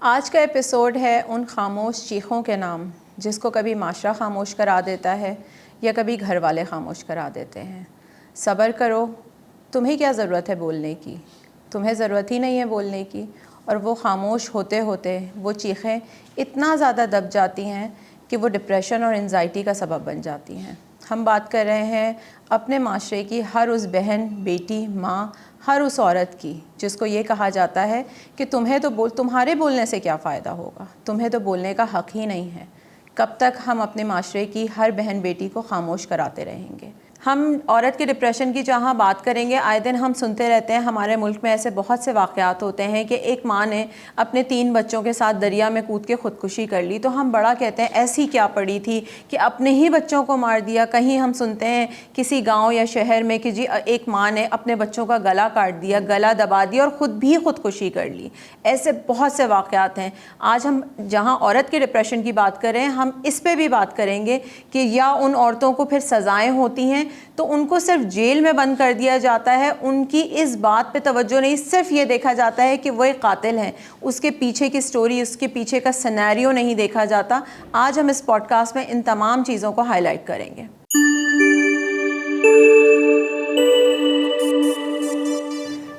आज का एपिसोड है उन खामोश चीखों के नाम जिसको कभी माशरा खामोश करा देता है या कभी घर वाले खामोश करा देते हैं। सब्र करो, तुम्हें क्या ज़रूरत है बोलने की, तुम्हें ज़रूरत ही नहीं है बोलने की। और वो खामोश होते होते वो चीखें इतना ज़्यादा दब जाती हैं कि वो डिप्रेशन और एंजाइटी का सबब बन जाती हैं। हम बात कर रहे हैं अपने माशरे की हर उस बहन, बेटी, माँ, हर उस औरत की जिसको ये कहा जाता है कि तुम्हारे बोलने से क्या फ़ायदा होगा, तुम्हें तो बोलने का हक़ ही नहीं है। कब तक हम अपने माशरे की हर बहन बेटी को खामोश कराते रहेंगे। हम औरत के डिप्रेशन की जहाँ बात करेंगे, आए दिन हम सुनते रहते हैं हमारे मुल्क में ऐसे बहुत से वाक़यात होते हैं कि एक माँ ने अपने 3 बच्चों के साथ दरिया में कूद के ख़ुदकुशी कर ली। तो हम बड़ा कहते हैं ऐसी क्या पड़ी थी कि अपने ही बच्चों को मार दिया। कहीं हम सुनते हैं किसी गाँव या शहर में कि जी एक माँ ने अपने बच्चों का गला काट दिया, गला दबा दिया और ख़ुद भी ख़ुदकुशी कर ली। ऐसे बहुत से वाक़यात हैं। आज हम जहाँ औरत के डिप्रेशन की बात कर रहे हैं, हम इस पर भी बात करेंगे कि या उन औरतों को फिर सज़ाएँ होती हैं तो उनको सिर्फ जेल में बंद कर दिया जाता है। उनकी इस बात पे तवज्जो नहीं, सिर्फ ये देखा जाता है कि वो एक कातिल हैं, उसके पीछे की स्टोरी, उसके पीछे का सिनेरियो नहीं देखा जाता। आज हम इस पॉडकास्ट में इन तमाम चीज़ों को हाईलाइट करेंगे।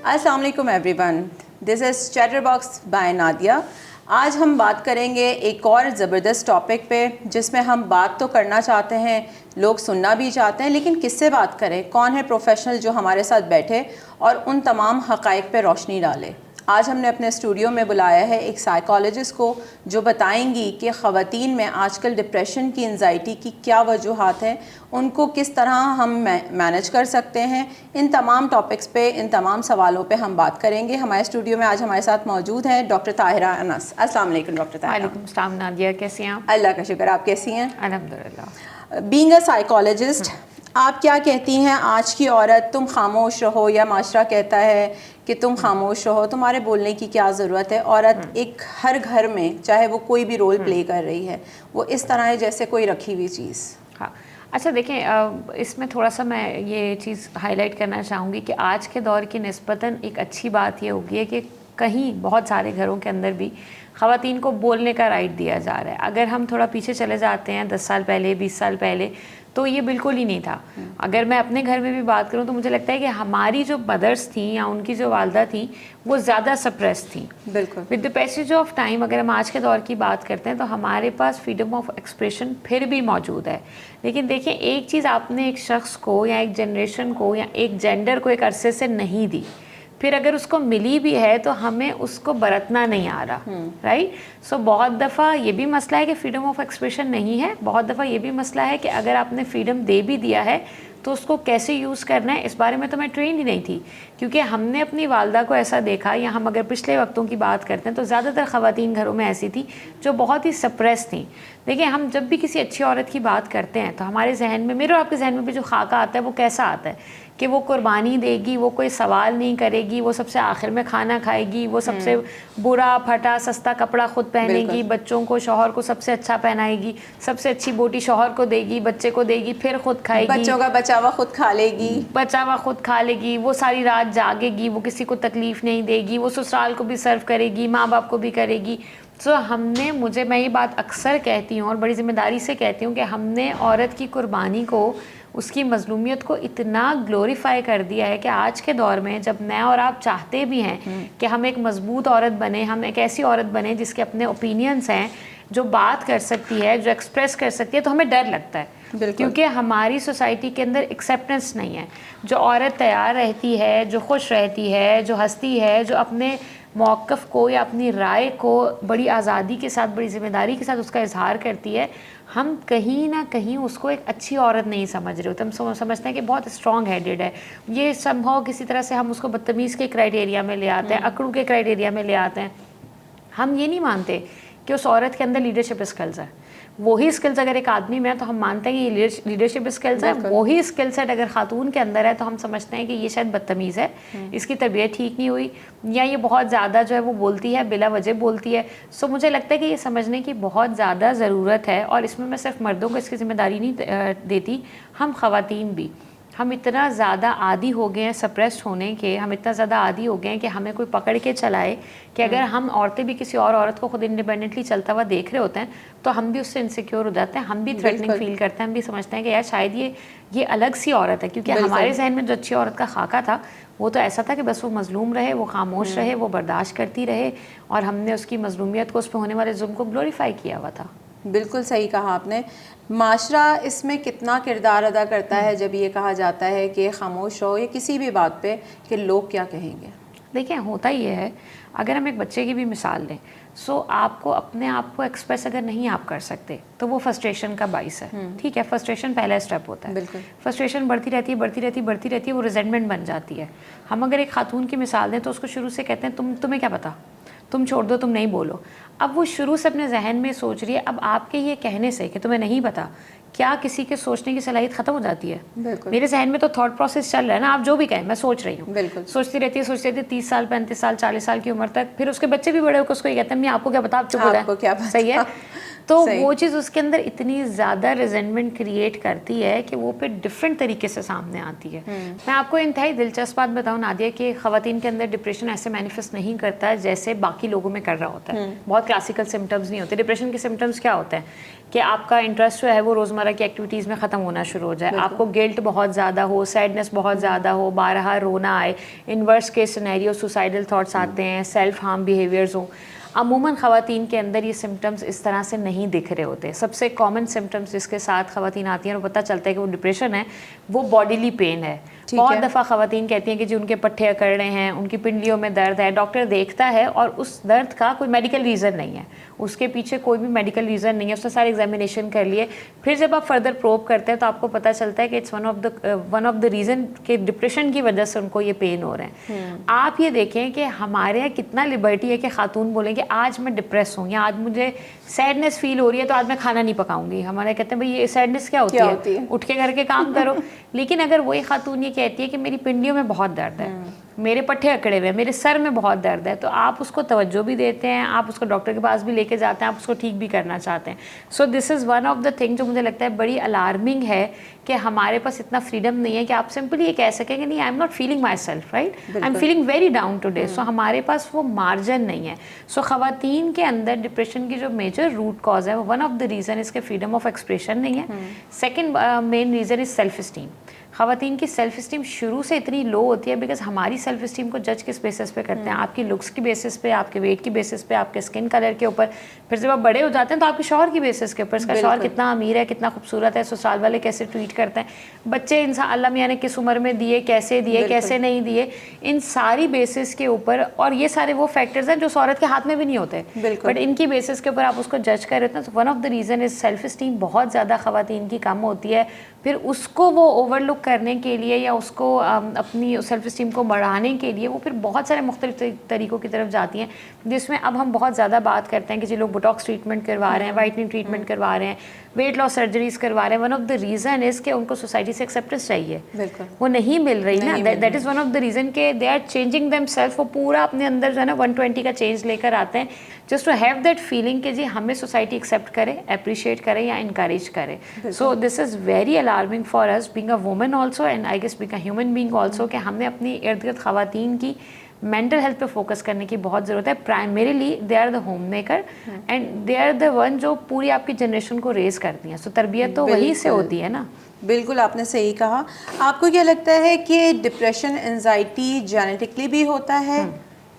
अस्सलाम वालेकुम everyone, this is chatterbox by Nadia. आज हम बात करेंगे एक और ज़बरदस्त टॉपिक पे जिसमें हम बात तो करना चाहते हैं, लोग सुनना भी चाहते हैं, लेकिन किससे बात करें, कौन है प्रोफेशनल जो हमारे साथ बैठे और उन तमाम हक़ाइक़ पे रोशनी डाले। आज हमने अपने स्टूडियो में बुलाया है एक साइकोलॉजिस्ट को जो बताएंगी कि ख़वातीन में आजकल डिप्रेशन की, एंजाइटी की क्या वजूहात हैं, उनको किस तरह हम मैनेज कर सकते हैं। इन तमाम टॉपिक्स पे, इन तमाम सवालों पे हम बात करेंगे। हमारे स्टूडियो में आज हमारे साथ मौजूद हैं डॉक्टर ताहिरा अनस। अस्सलाम वालेकुम डॉक्टर ताहिरा। वालेकुम सलाम नादिया, कैसी हैं आप? अल्लाह का शुक्र, आप कैसी हैं? अल्हम्दुलिल्लाह। बीइंग अ साइकोलॉजिस्ट, आप क्या कहती हैं आज की औरत, तुम खामोश रहो या माशरा कहता है कि तुम खामोश रहो, तुम्हारे बोलने की क्या ज़रूरत है? औरत एक हर घर में, चाहे वो कोई भी रोल प्ले कर रही है, वो इस तरह है जैसे कोई रखी हुई चीज़। हाँ, अच्छा देखें, इसमें थोड़ा सा मैं ये चीज़ हाईलाइट करना चाहूँगी कि आज के दौर की निस्बतन एक अच्छी बात ये होगी है कि कहीं बहुत सारे घरों के अंदर भी ख़वातीन को बोलने का राइट दिया जा रहा है। अगर हम थोड़ा पीछे चले जाते हैं 10 साल पहले, 20 साल पहले, तो ये बिल्कुल ही नहीं था। अगर मैं अपने घर में भी बात करूं तो मुझे लगता है कि हमारी जो मदर्स थी या उनकी जो वालदा थी वो ज़्यादा सप्रेस थी। बिल्कुल। With the passage of time अगर हम आज के दौर की बात करते हैं तो हमारे पास फ्रीडम ऑफ एक्सप्रेशन फिर भी मौजूद है। लेकिन देखिए, एक चीज़ आपने एक शख्स को या एक जनरेशन को या एक जेंडर को एक अरसे से नहीं दी, फिर अगर उसको मिली भी है तो हमें उसको बरतना नहीं आ रहा, राइट। सो बहुत दफ़ा ये भी मसला है कि फ्रीडम ऑफ एक्सप्रेशन नहीं है। बहुत दफ़ा ये भी मसला है कि अगर आपने फ्रीडम दे भी दिया है तो उसको कैसे यूज़ करना है, इस बारे में तो मैं ट्रेन ही नहीं थी। क्योंकि हमने अपनी वालदा को ऐसा देखा, या हम अगर पिछले वक्तों की बात करते हैं तो ज़्यादातर ख़वातीन घरों में ऐसी थी जो बहुत ही सप्रेस थी। देखिए, हम जब भी किसी अच्छी औरत की बात करते हैं तो हमारे जहन में, मेरे और आपके जहन में भी जो खाका आता है वो कैसा आता है कि वो कुर्बानी देगी, वो कोई सवाल नहीं करेगी, वो सबसे आखिर में खाना खाएगी, वो सबसे बुरा फटा सस्ता कपड़ा खुद पहनेगी, बच्चों को, शौहर को सबसे अच्छा पहनाएगी, सबसे अच्छी बोटी शौहर को देगी, बच्चे को देगी, फिर खुद खाएगी, बच्चों का बचावा खुद खा लेगी, खुद खा लेगी, वो सारी रात जागेगी, वो किसी को तकलीफ़ नहीं देगी, वो ससुराल को भी सर्व करेगी, माँ बाप को भी करेगी। सो मैं ये बात अक्सर कहती हूँ और बड़ी ज़िम्मेदारी से कहती हूँ कि हमने औरत की कुर्बानी को, उसकी मज़लूमियत को इतना ग्लोरीफाई कर दिया है कि आज के दौर में जब मैं और आप चाहते भी हैं कि हम एक मज़बूत औरत बने, हम एक ऐसी औरत बने जिसके अपने ओपिनियंस हैं, जो बात कर सकती है, जो एक्सप्रेस कर सकती है, तो हमें डर लगता है क्योंकि हमारी सोसाइटी के अंदर एक्सेप्टेंस नहीं है। जो औरत तैयार रहती है, जो खुश रहती है, जो हंसती है, जो अपने मौक़िफ़ को या अपनी राय को बड़ी आज़ादी के साथ, बड़ी ज़िम्मेदारी के साथ उसका इजहार करती है, हम कहीं ना कहीं उसको एक अच्छी औरत नहीं समझ रहे होते। हम समझते हैं कि बहुत स्ट्रॉन्ग हेडेड है। ये संभव किसी तरह से हम उसको बदतमीज़ के क्राइटेरिया में ले आते हैं, अकड़ू के क्राइटेरिया में ले आते हैं। हम ये नहीं मानते कि उस औरत के अंदर लीडरशिप स्किल्स है। वही स्किल्स अगर एक आदमी में है तो हम मानते हैं कि ये लीडरशिप स्किल्स है। वही स्किल सेट अगर खातून के अंदर है तो हम समझते हैं कि ये शायद बदतमीज़ है, इसकी तरबियत ठीक नहीं हुई, या ये बहुत ज़्यादा जो है वो बोलती है, बिला वजह बोलती है। सो मुझे लगता है कि ये समझने की बहुत ज़्यादा ज़रूरत है। और इसमें मैं सिर्फ मर्दों को इसकी ज़िम्मेदारी नहीं देती, हम ख़वातीन भी। हम इतना ज़्यादा आदी हो गए हैं सप्रेस्ड होने के, हम इतना ज़्यादा आदी हो गए हैं कि हमें कोई पकड़ के चलाए कि अगर हम औरतें भी किसी और औरत को खुद इंडिपेंडेंटली चलता हुआ देख रहे होते हैं तो हम भी उससे इनसिक्योर हो जाते हैं, हम भी थ्रेटनिंग फील करते हैं, हम भी समझते हैं कि यार शायद ये अलग सी औरत है, क्योंकि हमारे जहन में जो अच्छी औरत का खाका था वो तो ऐसा था कि बस वो मजलूम रहे, वो खामोश रहे, वो बर्दाश्त करती रहे, और हमने उसकी मजलूमियत को, उस पर होने वाले जुल्म को ग्लोरीफाई किया हुआ था। बिल्कुल सही कहा आपने। माशरा इसमें कितना किरदार अदा करता है जब ये कहा जाता है कि खामोश रहो या किसी भी बात पे कि लोग क्या कहेंगे? देखिए, होता ये है, अगर हम एक बच्चे की भी मिसाल लें, सो आपको अपने आप को एक्सप्रेस अगर नहीं आप कर सकते तो वो फ्रस्ट्रेशन का बाइस है। ठीक है, फ्रस्ट्रेशन पहला स्टेप होता है। बिल्कुल। फ्रस्ट्रेशन बढ़ती रहती है, बढ़ती रहती है, बढ़ती रहती है, वो रिजेंटमेंट बन जाती है। हम अगर एक खातून की मिसाल दें तो उसको शुरू से कहते हैं तुम्हें क्या पता, तुम छोड़ दो, तुम नहीं बोलो। अब वो शुरू से अपने जहन में सोच रही है, अब आपके ये कहने से कि तुम्हें नहीं पता, क्या किसी के सोचने की सलाहियत ख़त्म हो जाती है? मेरे जहन में तो थॉट प्रोसेस चल रहा है ना, आप जो भी कहें मैं सोच रही हूँ, सोचती रहती है 30 साल 35 साल 40 साल की उम्र तक। फिर उसके बच्चे भी बड़े होकर उसको ये कहते हैं आपको क्या पता, आप चुप हो जाए, सही है। तो वो चीज़ उसके अंदर इतनी ज़्यादा रिजेंटमेंट क्रिएट करती है कि वो फिर डिफरेंट तरीके से सामने आती है। मैं आपको इंतहाई दिलचस्प बात बताऊँ नादिया, कि ख़वातीन के अंदर डिप्रेशन ऐसे मैनिफेस्ट नहीं करता है जैसे बाकी लोगों में कर रहा होता है। बहुत क्लासिकल सिम्टम्स नहीं होते। डिप्रेशन के सिम्टम्स क्या होते हैं कि आपका इंटरेस्ट जो है वो रोज़मर्रा की एक्टिविटीज़ में ख़त्म होना शुरू हो जाए, आपको गिल्ट बहुत ज़्यादा हो, सैडनेस बहुत ज़्यादा हो, बारहा रोना आए, inverse case scenario suicidal thoughts आते हैं, सेल्फ हार्म बिहेवियर्स हों। अमूमन ख़वातीन के अंदर ये सिम्टम्स इस तरह से नहीं दिख रहे होते। सबसे कॉमन सिम्टम्स जिसके साथ ख़वातीन आती हैं और पता चलता है कि वो डिप्रेशन है, वो बॉडीली पेन है। बहुत दफ़ा ख़वातीन कहती हैं कि जी उनके पट्टे अकड़ रहे हैं, उनकी पिंडलियों में दर्द है, डॉक्टर देखता है और उस दर्द का कोई मेडिकल रीज़न नहीं है, उसके पीछे कोई भी मेडिकल रीज़न नहीं है, उसने सारे एग्जामिनेशन कर लिए। फिर जब आप फर्दर प्रोब करते हैं तो आपको पता चलता है कि it's one of the reason कि डिप्रेशन की वजह से उनको ये पेन हो रहे हैं। आप ये देखें कि हमारे यहाँ कितना लिबर्टी है कि खातून बोलें कि आज मैं डिप्रेस हूँ या आज मुझे सैडनेस फील हो रही है तो आज मैं खाना नहीं पकाऊंगी। हमारे कहते हैं भाई ये सैडनेस क्या होती है? उठ के घर के काम करो। लेकिन अगर वही खातून ये कहती है कि मेरी पिंडलियों में बहुत दर्द है, मेरे पट्टे अकड़े हुए हैं, मेरे सर में बहुत दर्द है, तो आप उसको तवज्जो भी देते हैं, आप उसको डॉक्टर के पास भी लेके जाते हैं, आप उसको ठीक भी करना चाहते हैं। सो this is one of the thing जो मुझे लगता है बड़ी अलार्मिंग है कि हमारे पास इतना फ्रीडम नहीं है कि आप सिंपली ये कह सकें कि नहीं I am not feeling myself, right, I am feeling very down today. So हमारे पास वो मार्जिन नहीं है। सो ख़वातीन के अंदर डिप्रेशन की जो मेजर रूट कॉज है वो वन ऑफ द रीज़न इसके फ्रीडम ऑफ एक्सप्रेशन नहीं है। Second main reason is self esteem. ख़वातीन की सेल्फ इस्टीम शुरू से इतनी लो होती है बिकॉज हमारी सेल्फ इस्टीम को जज किस बेसिस पे करते हैं? आपकी लुक्स की बेसिस पे, आपके वेट की बेसिस पे, आपके स्किन कलर के ऊपर। फिर जब आप बड़े हो जाते हैं तो आपके शौहर की बेसिस के ऊपर, इसका शौहर कितना अमीर है, कितना खूबसूरत है, ससुराल वाले कैसे ट्रीट करते हैं, बच्चे इंसान अल्लाह मियाँ ने किस उम्र में दिए, कैसे नहीं दिए, इन सारी बेसिस के ऊपर। और ये सारे वो फैक्टर्स हैं जो उस औरत के हाथ में भी नहीं होते, बट इनकी बेसिस के ऊपर आप उसको जज कर रहे हैं। तो one of the reason is self esteem बहुत ज़्यादा ख़वातीन की कम होती है। फिर उसको वो ओवरलुक करने के लिए या उसको अपनी सेल्फ इस्टीम को बढ़ाने के लिए वो फिर बहुत सारे मुख्तलिफ तरीक़ों की तरफ जाती हैं, जिसमें अब हम बहुत ज़्यादा बात करते हैं कि जी लोग बोटॉक्स ट्रीटमेंट करवा रहे हैं, वाइटनिंग ट्रीटमेंट करवा रहे हैं, वेट लॉस सर्जरीज करवा रहे हैं। One of the reason is कि उनको सोसाइटी से एक्सेप्टेंस चाहिए, वो नहीं मिल रही ना। That is one of the reason के they are changing themselves. वो पूरा अपने अंदर जो है ना 120 का चेंज लेकर आते हैं just to have that feeling कि जी हमें सोसाइटी एक्सेप्ट करे, अप्रिशिएट करे या इनकरेज करे। So this is very alarming for us being a woman also and I guess being a human being also कि हमें अपनी इर्द गिर्द ख़वातीन की मेंटल हेल्थ पे फोकस करने की बहुत ज़रूरत है। Primarily they are the home maker and they are the one जो पूरी आपकी जनरेशन को रेज करती हैं। सो तरबियत तो वहीं से होती है ना। बिल्कुल आपने सही कहा। आपको क्या लगता है कि डिप्रेशन एंजाइटी जेनेटिकली भी होता है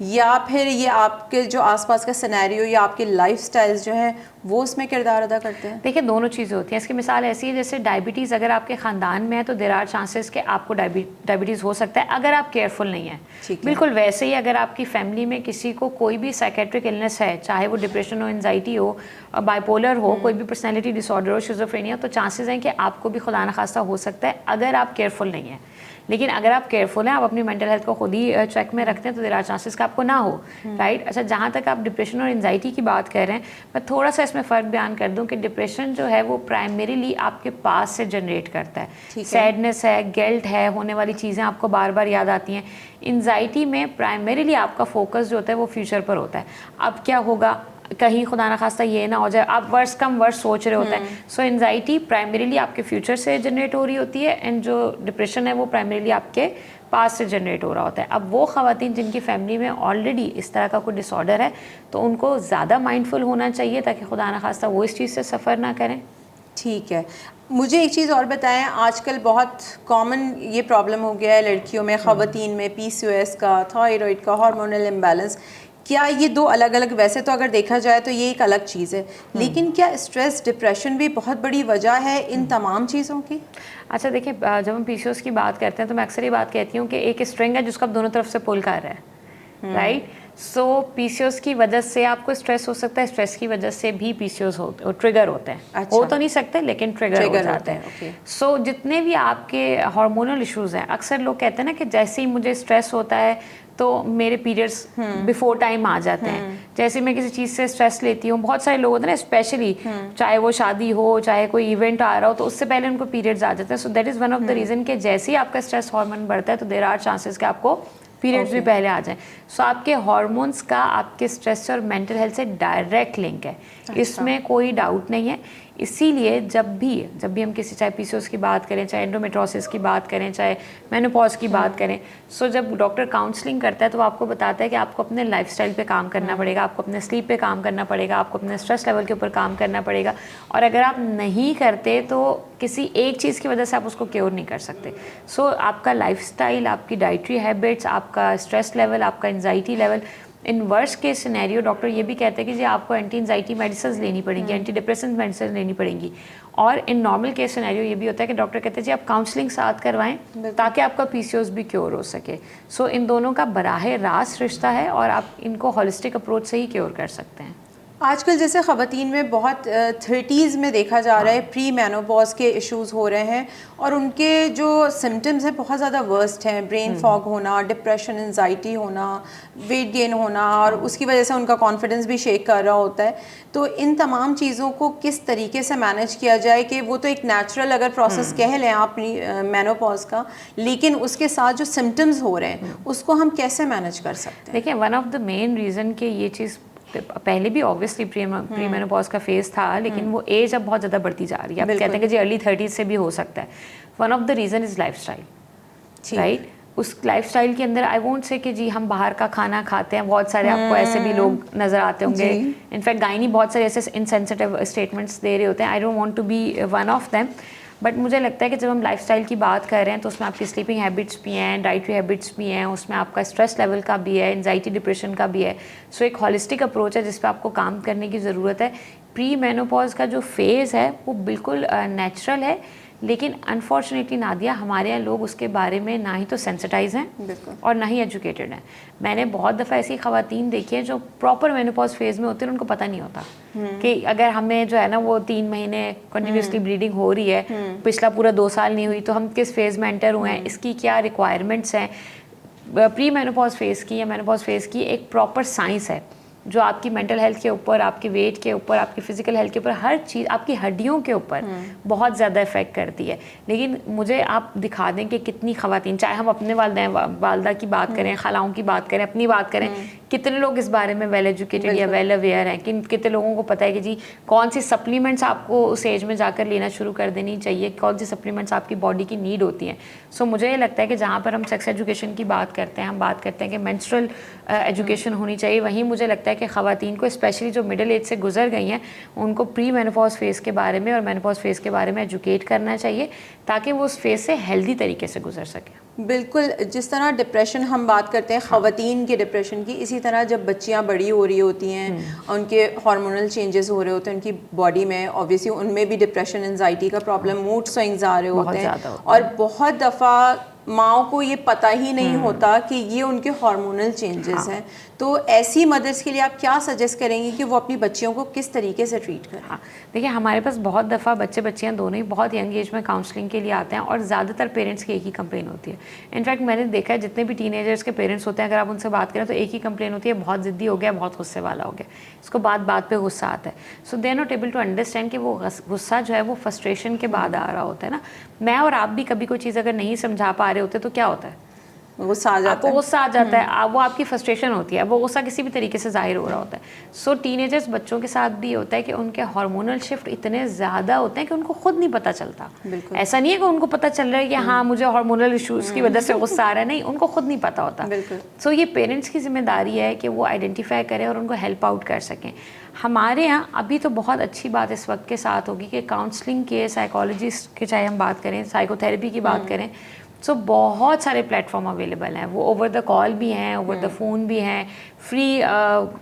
या फिर ये आपके जो आसपास का सिनेरियो या आपके लाइफस्टाइल्स जो है वो उसमें किरदार अदा करते हैं? देखिए, दोनों चीज़ें होती हैं। इसकी मिसाल ऐसी है जैसे डायबिटीज़ अगर आपके ख़ानदान में है तो देयर आर चांसेस कि आपको डायबिटीज़ हो सकता है अगर आप केयरफुल नहीं हैं। बिल्कुल वैसे ही अगर आपकी फैमिली में किसी को कोई भी साइकेट्रिक इलनेस है, चाहे वो डिप्रेशन हो, एंजाइटी हो, बाइपोलर हो, कोई भी पर्सनैलिटी डिसऑर्डर हो, शिज़ोफ्रेनिया, तो चांसेस हैं कि आपको भी खुदा न खास्ता हो सकता है अगर आप केयरफुल नहीं हैं। लेकिन अगर आप केयरफुल हैं, आप अपनी मेंटल हेल्थ को खुद ही चेक में रखते हैं तो देयर आर चांसेस का आपको ना हो, राइट। अच्छा, जहाँ तक आप डिप्रेशन और एंजाइटी की बात कर रहे हैं, मैं थोड़ा सा इसमें फ़र्क बयान कर दूं कि डिप्रेशन जो है वो प्राइमरीली आपके पास से जनरेट करता है। सैडनेस है, गिल्ट है, होने वाली चीज़ें आपको बार बार याद आती हैं। एंजाइटी में प्राइमरीली आपका फोकस जो होता है वो फ्यूचर पर होता है। अब क्या होगा, कहीं खुदा ना खास्ता ये ना हो जाए, आप वर्स कम वर्स सोच रहे होते हैं। सो एंजाइटी प्राइमरीली आपके फ्यूचर से जनरेट हो रही होती है, एंड जो डिप्रेशन है वो प्राइमरीली आपके पास से जनरेट हो रहा होता है। अब वो ख़वातीन जिनकी फैमिली में ऑलरेडी इस तरह का कोई डिसऑर्डर है, तो उनको ज़्यादा माइंडफुल होना चाहिए ताकि खुदा ना खास्ता वो इस चीज़ से सफ़र ना करें। ठीक है, मुझे एक चीज़ और बताएं, आजकल बहुत कॉमन ये प्रॉब्लम हो गया है लड़कियों में, ख़वातीन में, PCOS का, थायराइड का, हार्मोनल इम्बैलेंस। क्या ये दो अलग अलग, वैसे तो अगर देखा जाए तो ये एक अलग चीज़ है, लेकिन क्या स्ट्रेस डिप्रेशन भी बहुत बड़ी वजह है इन तमाम चीज़ों की? अच्छा देखिए, जब हम PCOS की बात करते हैं तो मैं अक्सर ये बात कहती हूँ कि एक स्ट्रिंग है जिसको आप दोनों तरफ से पुल कर रहे हैं, राइट। सो PCOS की वजह से आपको स्ट्रेस हो सकता है, स्ट्रेस की वजह से भी PCOS ट्रिगर होते हैं। अच्छा। हो तो नहीं सकते लेकिन ट्रिगर हो जाते हैं। ओके। सो जितने भी आपके हार्मोनल इश्यूज हैं, अक्सर लोग कहते हैं ना कि जैसे ही मुझे स्ट्रेस होता है तो मेरे पीरियड्स बिफोर टाइम आ जाते हैं। जैसे मैं किसी चीज़ से स्ट्रेस लेती हूँ, बहुत सारे लोग होते हैं ना, स्पेशली चाहे वो शादी हो, चाहे कोई इवेंट आ रहा हो, तो उससे पहले उनको पीरियड्स आ जाते हैं। So that is one of the reason कि जैसे ही आपका स्ट्रेस हार्मोन बढ़ता है तो देयर आर चांसेस कि आपको पीरियड्स भी पहले आ जाएं। सो आपके हार्मोन्स का आपके स्ट्रेस और मेंटल हेल्थ से डायरेक्ट लिंक है। इसमें कोई डाउट नहीं है। इसीलिए जब भी हम किसी, चाहे PCOS की बात करें, चाहे एंडोमेट्रोसिस की बात करें, चाहे मेनोपॉज की बात करें, सो जब डॉक्टर काउंसलिंग करता है तो आपको बताता है कि आपको अपने लाइफस्टाइल पे काम करना पड़ेगा, आपको अपने स्लीप पे काम करना पड़ेगा, आपको अपने स्ट्रेस लेवल के ऊपर काम करना पड़ेगा। और अगर आप नहीं करते तो किसी एक चीज़ की वजह से आप उसको क्योर नहीं कर सकते। सो आपका लाइफस्टाइल, आपकी डाइटरी हैबिट्स, आपका स्ट्रेस लेवल, आपका anxiety level, in worst case scenario doctor ये भी कहते हैं कि जी आपको एंटी एंजाइटी मेडिसिन लेनी पड़ेंगी, एंटी डिप्रेसेंट मेडिसिन लेनी पड़ेंगी। और इन नॉर्मल केस सिनेरियो ये भी होता है कि डॉक्टर कहते हैं जी आप काउंसलिंग साथ करवाएं ताकि आपका PCOS भी क्योर हो सके। सो इन दोनों का बराह रास्त रिश्ता है और आप इनको हॉलिस्टिक अप्रोच से ही क्योर कर सकते हैं। आजकल जैसे ख़वातीन में बहुत 30s में देखा जा रहा है, प्री मेनोपॉज के इश्यूज हो रहे हैं और उनके जो सिम्टम्स हैं बहुत ज़्यादा वर्स्ट हैं। ब्रेन फॉग होना, डिप्रेशन, एंजाइटी होना, वेट गेन होना, और उसकी वजह से उनका कॉन्फिडेंस भी शेक कर रहा होता है। तो इन तमाम चीज़ों को किस तरीके से मैनेज किया जाए कि वो तो एक नेचुरल अगर प्रोसेस कह लें आप मेनोपॉज का, लेकिन उसके साथ जो सिम्टम्स हो रहे हैं उसको हम कैसे मैनेज कर सकते हैं? देखिए, one of the main reason कि ये चीज़ पहले भी ऑब्वियसली प्री मेनोपॉज का फेज था, लेकिन वो एज अब बहुत ज़्यादा बढ़ती जा रही है। आप कहते हैं कि जी अर्ली 30s से भी हो सकता है। One of the reason is lifestyle, right. उस लाइफस्टाइल के अंदर आई वोंट से कि जी हम बाहर का खाना खाते हैं, बहुत सारे आपको ऐसे भी लोग नज़र आते होंगे। इनफैक्ट गायनी बहुत सारे ऐसे इनसेंसिटिव स्टेटमेंट्स दे रहे होते हैं। I don't want to be one of them, but मुझे लगता है कि जब हम लाइफस्टाइल की बात कर रहे हैं तो उसमें आपकी स्लीपिंग हैबिट्स भी हैं, डाइटरी हैबिट्स भी हैं, उसमें आपका स्ट्रेस लेवल का भी है, एंजाइटी डिप्रेशन का भी है। सो एक हॉलिस्टिक अप्रोच है जिस पर आपको काम करने की ज़रूरत है। प्री मेनोपॉज का जो फेज़ है वो बिल्कुल नेचुरल है, लेकिन अनफॉर्चुनेटली नादिया हमारे यहाँ लोग उसके बारे में ना ही तो सेंसिटाइज हैं और ना ही एजुकेटेड हैं। मैंने बहुत दफ़ा ऐसी ख़वातीन देखी हैं जो प्रॉपर मेनोपॉज फेज़ में होती हैं, उनको पता नहीं होता कि अगर हमें जो है ना वो 3 महीने कंटिन्यूसली ब्लीडिंग हो रही है, पिछला पूरा 2 साल नहीं हुई, तो हम किस फेज़ में एंटर हुए हैं, इसकी क्या रिक्वायरमेंट्स हैं। प्री मेनोपॉज फेज़ की या मेनोपॉज फेज़ की एक प्रॉपर साइंस है जो आपकी मेंटल हेल्थ के ऊपर, आपके वेट के ऊपर, आपकी फ़िज़िकल हेल्थ के ऊपर, हर चीज़, आपकी हड्डियों के ऊपर बहुत ज़्यादा इफ़ेक्ट करती है। लेकिन मुझे आप दिखा दें कि कितनी ख़वातीन, चाहे हम अपने वालदा की बात करें, खालाओं की बात करें, अपनी बात करें, कितने लोग इस बारे में वेल एजुकेटेड या वेल अवेयर हैं, कितने लोगों को पता है कि जी कौन सी सप्लीमेंट्स आपको उस एज में जाकर लेना शुरू कर देनी चाहिए, कौन सी सप्लीमेंट्स आपकी बॉडी की नीड होती हैं। सो मुझे ये लगता है कि जहाँ पर हम सेक्स एजुकेशन की बात करते हैं, हम बात करते हैं कि मेंस्ट्रुअल एजुकेशन होनी चाहिए, वहीं मुझे लगता है कि ख़वातीन को, स्पेशली जो मिडिल एज से गुजर गई हैं, उनको प्री मेनोपॉज फेज़ के बारे में और मेनोपॉज फेज़ के बारे में एजुकेट करना चाहिए ताकि वो उस फेज़ से हेल्दी तरीके से गुजर सकें। बिल्कुल, जिस तरह डिप्रेशन हम बात करते हैं ख़वातीन के डिप्रेशन की, इसी तरह जब बच्चियां बड़ी हो रही होती हैं, उनके हार्मोनल चेंजेस हो रहे होते हैं उनकी बॉडी में, ऑब्वियसली उनमें भी डिप्रेशन, एंजाइटी का प्रॉब्लम, मूड स्विंग्स आ रहे होते हैं, और बहुत दफ़ा माओ को ये पता ही नहीं होता कि ये उनके हार्मोनल चेंजेस हैं। तो ऐसी मदर्स के लिए आप क्या सजेस्ट करेंगी कि वो अपनी बच्चियों को किस तरीके से ट्रीट करें? हाँ, देखिए हमारे पास बहुत दफ़ा बच्चे बच्चियाँ दोनों ही बहुत यंग एज में काउंसलिंग के लिए आते हैं और ज़्यादातर पेरेंट्स की एक ही कंप्लेन होती है। इनफैक्ट मैंने देखा है जितने भी टीनेजर्स के पेरेंट्स होते हैं, अगर आप उनसे बात करें तो एक ही कंप्लेन होती है, बहुत ज़िद्दी हो गया, बहुत गुस्से वाला हो गया, इसको बात पे गुस्सा आता है। So they are not able to understand कि वो गुस्सा जो है वो फ्रस्ट्रेशन के बाद आ रहा होता है ना। मैं और आप भी कभी कोई चीज़ अगर नहीं समझा पा रहे होते तो क्या होता है, गुस्सा आ जाता आपको है। गुस्सा आ जाता है, वो आपकी फ्रस्ट्रेशन होती है, वो गुस्सा किसी भी तरीके से जाहिर हो रहा होता है। सो टीनेजर्स बच्चों के साथ भी होता है कि उनके हार्मोनल शिफ्ट इतने ज़्यादा होते हैं कि उनको खुद नहीं पता चलता। ऐसा नहीं है कि उनको पता चल रहा है कि हाँ मुझे हार्मोनल इश्यूज़ की वजह से गुस्सा आ रहा है, नहीं, उनको खुद नहीं पता होता। सो ये पेरेंट्स की जिम्मेदारी है कि वो आइडेंटिफाई करें और उनको हेल्प आउट कर सकें। हमारे यहाँ अभी तो बहुत अच्छी बात इस वक्त के साथ होगी कि काउंसलिंग के, साइकोलॉजिस्ट के, चाहे हम बात करें साइकोथेरेपी की बात करें, सो बहुत सारे प्लेटफॉर्म अवेलेबल हैं। वो ओवर द कॉल भी हैं, ओवर द फ़ोन भी हैं, फ्री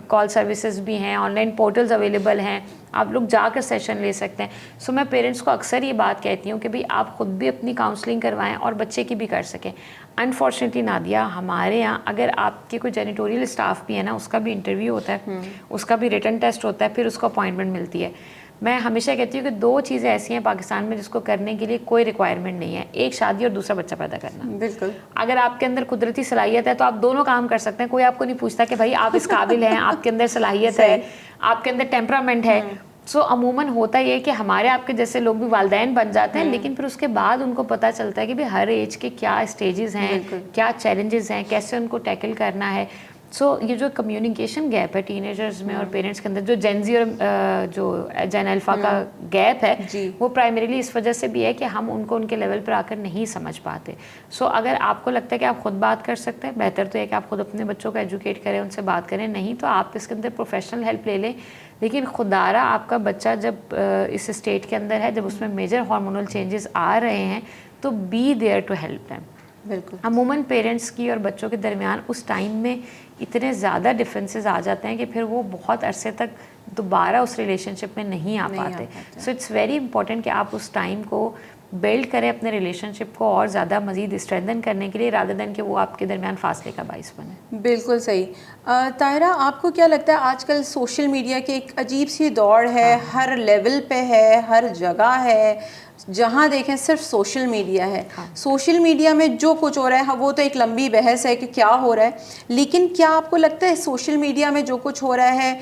कॉल सर्विसेज भी हैं, ऑनलाइन पोर्टल्स अवेलेबल हैं, आप लोग जाकर सेशन ले सकते हैं। सो मैं पेरेंट्स को अक्सर ये बात कहती हूँ कि भाई आप ख़ुद भी अपनी काउंसलिंग करवाएं और बच्चे की भी कर सकें। अनफॉर्चुनेटली नादिया, हमारे यहाँ अगर आपके कोई जेनिटोरियल स्टाफ भी है ना, उसका भी इंटरव्यू होता है, उसका भी रिटन टेस्ट होता है, फिर उसको अपॉइंटमेंट मिलती है। मैं हमेशा कहती हूँ कि 2 चीज़ें ऐसी हैं पाकिस्तान में जिसको करने के लिए कोई रिक्वायरमेंट नहीं है, एक शादी और दूसरा बच्चा पैदा करना। बिल्कुल। अगर आपके अंदर कुदरती सलाहियत है तो आप दोनों काम कर सकते हैं, कोई आपको नहीं पूछता कि भाई आप इस काबिल हैं, आपके अंदर सलाहियत है, आपके अंदर टेम्परामेंट है। सो अमूमन होता ये है कि हमारे आपके जैसे लोग भी वालिदैन बन जाते हैं, लेकिन फिर उसके बाद उनको पता चलता है कि भाई हर एज के क्या स्टेजेस हैं, क्या चैलेंजेस हैं, कैसे उनको टैकल करना है। सो ये जो कम्युनिकेशन गैप है टीनेजर्स में और पेरेंट्स के अंदर, जो जेनजी और जो जेन अल्फा का गैप है, वो प्राइमरीली इस वजह से भी है कि हम उनको उनके लेवल पर आकर नहीं समझ पाते। सो अगर आपको लगता है कि आप खुद बात कर सकते हैं, बेहतर तो है कि आप खुद अपने बच्चों को एजुकेट करें, उनसे बात करें, नहीं तो आप इसके अंदर प्रोफेशनल हेल्प ले लें। लेकिन खुदारा आपका बच्चा जब इस स्टेट के अंदर है, जब उसमें मेजर हार्मोनल चेंजेस आ रहे हैं, तो be there to help them. बिल्कुल। अमूमन पेरेंट्स की और बच्चों के दरमियान उस टाइम में इतने ज़्यादा डिफरेंसेस आ जाते हैं कि फिर वो बहुत अरसे तक दोबारा उस रिलेशनशिप में नहीं आ पाते। सो इट्स वेरी इंपॉर्टेंट कि आप उस टाइम को बिल्ड करें अपने रिलेशनशिप को और ज़्यादा मज़ीद स्ट्रेंथन करने के लिए, रादर देन कि वो आपके दरमियान फासले का बाइस बने। बिल्कुल सही। ताहिरा, आपको क्या लगता है आजकल सोशल मीडिया की एक अजीब सी दौड़ है, हर लेवल पे है, हर जगह है, जहाँ देखें सिर्फ सोशल मीडिया है। सोशल मीडिया में जो कुछ हो रहा है, वो तो एक लंबी बहस है कि क्या हो रहा है, लेकिन क्या आपको लगता है सोशल मीडिया में जो कुछ हो रहा है,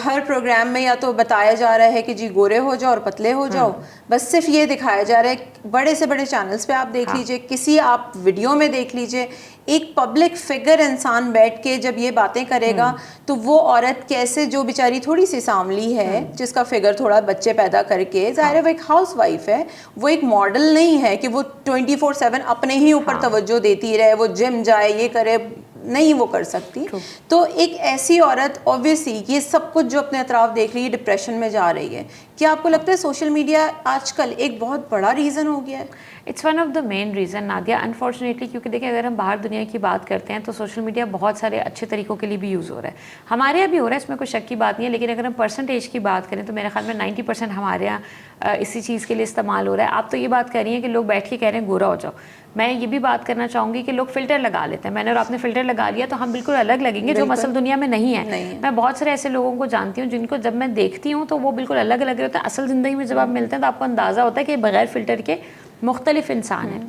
हर प्रोग्राम में या तो बताया जा रहा है कि जी गोरे हो जाओ और पतले हो जाओ, बस सिर्फ ये दिखाया जा रहा है। बड़े से बड़े चैनल्स पे आप देख लीजिए, किसी आप वीडियो में देख लीजिए, एक पब्लिक फिगर इंसान बैठ के जब ये बातें करेगा तो वो औरत कैसे, जो बेचारी थोड़ी सी सांवली है, जिसका फिगर थोड़ा, बच्चे पैदा करके, ज़ाहिर है वो एक हाउस वाइफ है, वो एक मॉडल नहीं है कि वो 24/7 अपने ही ऊपर तवज्जो देती रहे, वो जिम जाए, ये करे, नहीं वो कर सकती। तो एक ऐसी औरत ऑब्वियसली ये सब कुछ जो अपने अतराफ देख रही है, डिप्रेशन में जा रही है। क्या आपको लगता है सोशल मीडिया आजकल एक बहुत बड़ा रीज़न हो गया है? It's one of the main reason Nadia, unfortunately, क्योंकि देखिए अगर हम बाहर दुनिया की बात करते हैं तो सोशल मीडिया बहुत सारे अच्छे तरीक़ों के लिए भी यूज़ हो रहा है, हमारे यहाँ भी हो रहा है, इसमें कोई शक की बात नहीं है। लेकिन अगर हम परसेंटेज की बात करें तो मेरे ख्याल में 90% हमारे यहाँ इसी चीज़ के लिए इस्तेमाल हो रहा है। आप तो ये बात कर रही हैं कि लोग बैठ के कह रहे हैं गोरा हो जाओ, मैं ये भी बात करना चाहूँगी कि लोग फ़िल्टर लगा लेते हैं। मैंने और आपने फ़िल्टर लगा लिया तो हम बिल्कुल अलग लगेंगे, जो मसल दुनिया में नहीं है। मैं बहुत सारे ऐसे लोगों को जानती हूँ जिनको जब मैं देखती हूँ तो वो बिल्कुल अलग अलग होता है, असल ज़िंदगी में जब आप मिलते हैं तो आपको अंदाज़ा होता है कि बग़ैर फ़िल्टर के मुख्तलिफ इंसान है।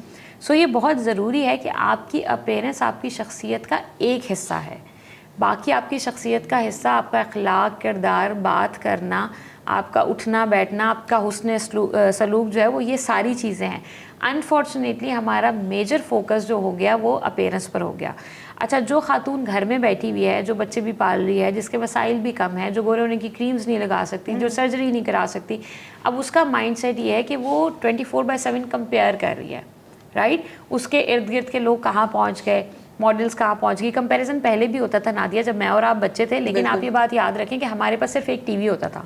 सो ये बहुत ज़रूरी है कि आपकी अपीयरेंस आपकी शख्सियत का एक हिस्सा है, बाकी आपकी शख्सियत का हिस्सा आपका अखलाक, किरदार, बात करना, आपका उठना बैठना, आपका हुस्न सलूक जो है वो, ये सारी चीज़ें हैं। अनफॉर्चुनेटली हमारा मेजर फोकस जो हो गया वो अपीयरेंस पर हो गया। अच्छा, जो खातून घर में बैठी हुई है, जो बच्चे भी पाल रही है, जिसके वसाइल भी कम है, जो गोरे होने की क्रीम्स नहीं लगा सकती, जो सर्जरी नहीं करा सकती, अब उसका माइंडसेट ये है कि वो 24/7 कंपेयर कर रही है, राइट? उसके इर्द गिर्द के लोग कहाँ पहुँच गए, मॉडल्स कहाँ पहुँच गई। कंपैरिजन पहले भी होता था नादिया, जब मैं और आप बच्चे थे, लेकिन आप ये बात याद रखें कि हमारे पास सिर्फ एक टीवी होता था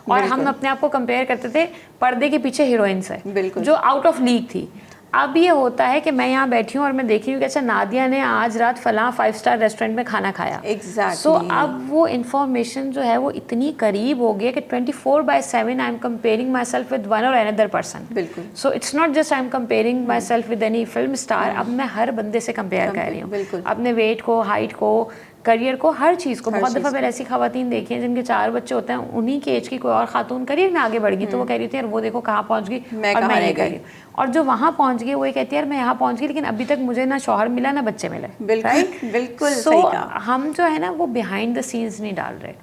और हम अपने आप को कंपेयर करते थे पर्दे के पीछे हीरोइन से, जो आउट ऑफ लीग थी। अब ये होता है कि मैं यहाँ बैठी हूँ और मैं देख रही हूँ कि अच्छा नादिया ने आज रात फलां 5 स्टार रेस्टोरेंट में खाना खाया। सो अब वो इन्फॉर्मेशन जो है वो इतनी करीब हो गई है कि 24/7 I am comparing myself with one और another person. So it's not just I am comparing myself with any film star, अब मैं हर बंदे से कंपेयर कर रही हूँ, अपने वेट को, हाइट को, करियर को, हर चीज़ को। बहुत दफ़ा मैंने ऐसी ख़वातीन देखी हैं जिनके 4 बच्चे होते हैं, उन्हीं के एज की कोई और खातून करियर में आगे बढ़ गई तो वो कह रही थी यार वो देखो कहाँ पहुँच गई और मैं ये कर रही हूँ, और जो वहाँ पहुँच गई वो ये कहती है यार मैं यहाँ पहुँच गई लेकिन अभी तक मुझे ना शौहर मिला ना बच्चे मिले। राइट, बिल्कुल। सो हम जो है ना वो बिहाइंड द सीन्स नहीं डाल रहे।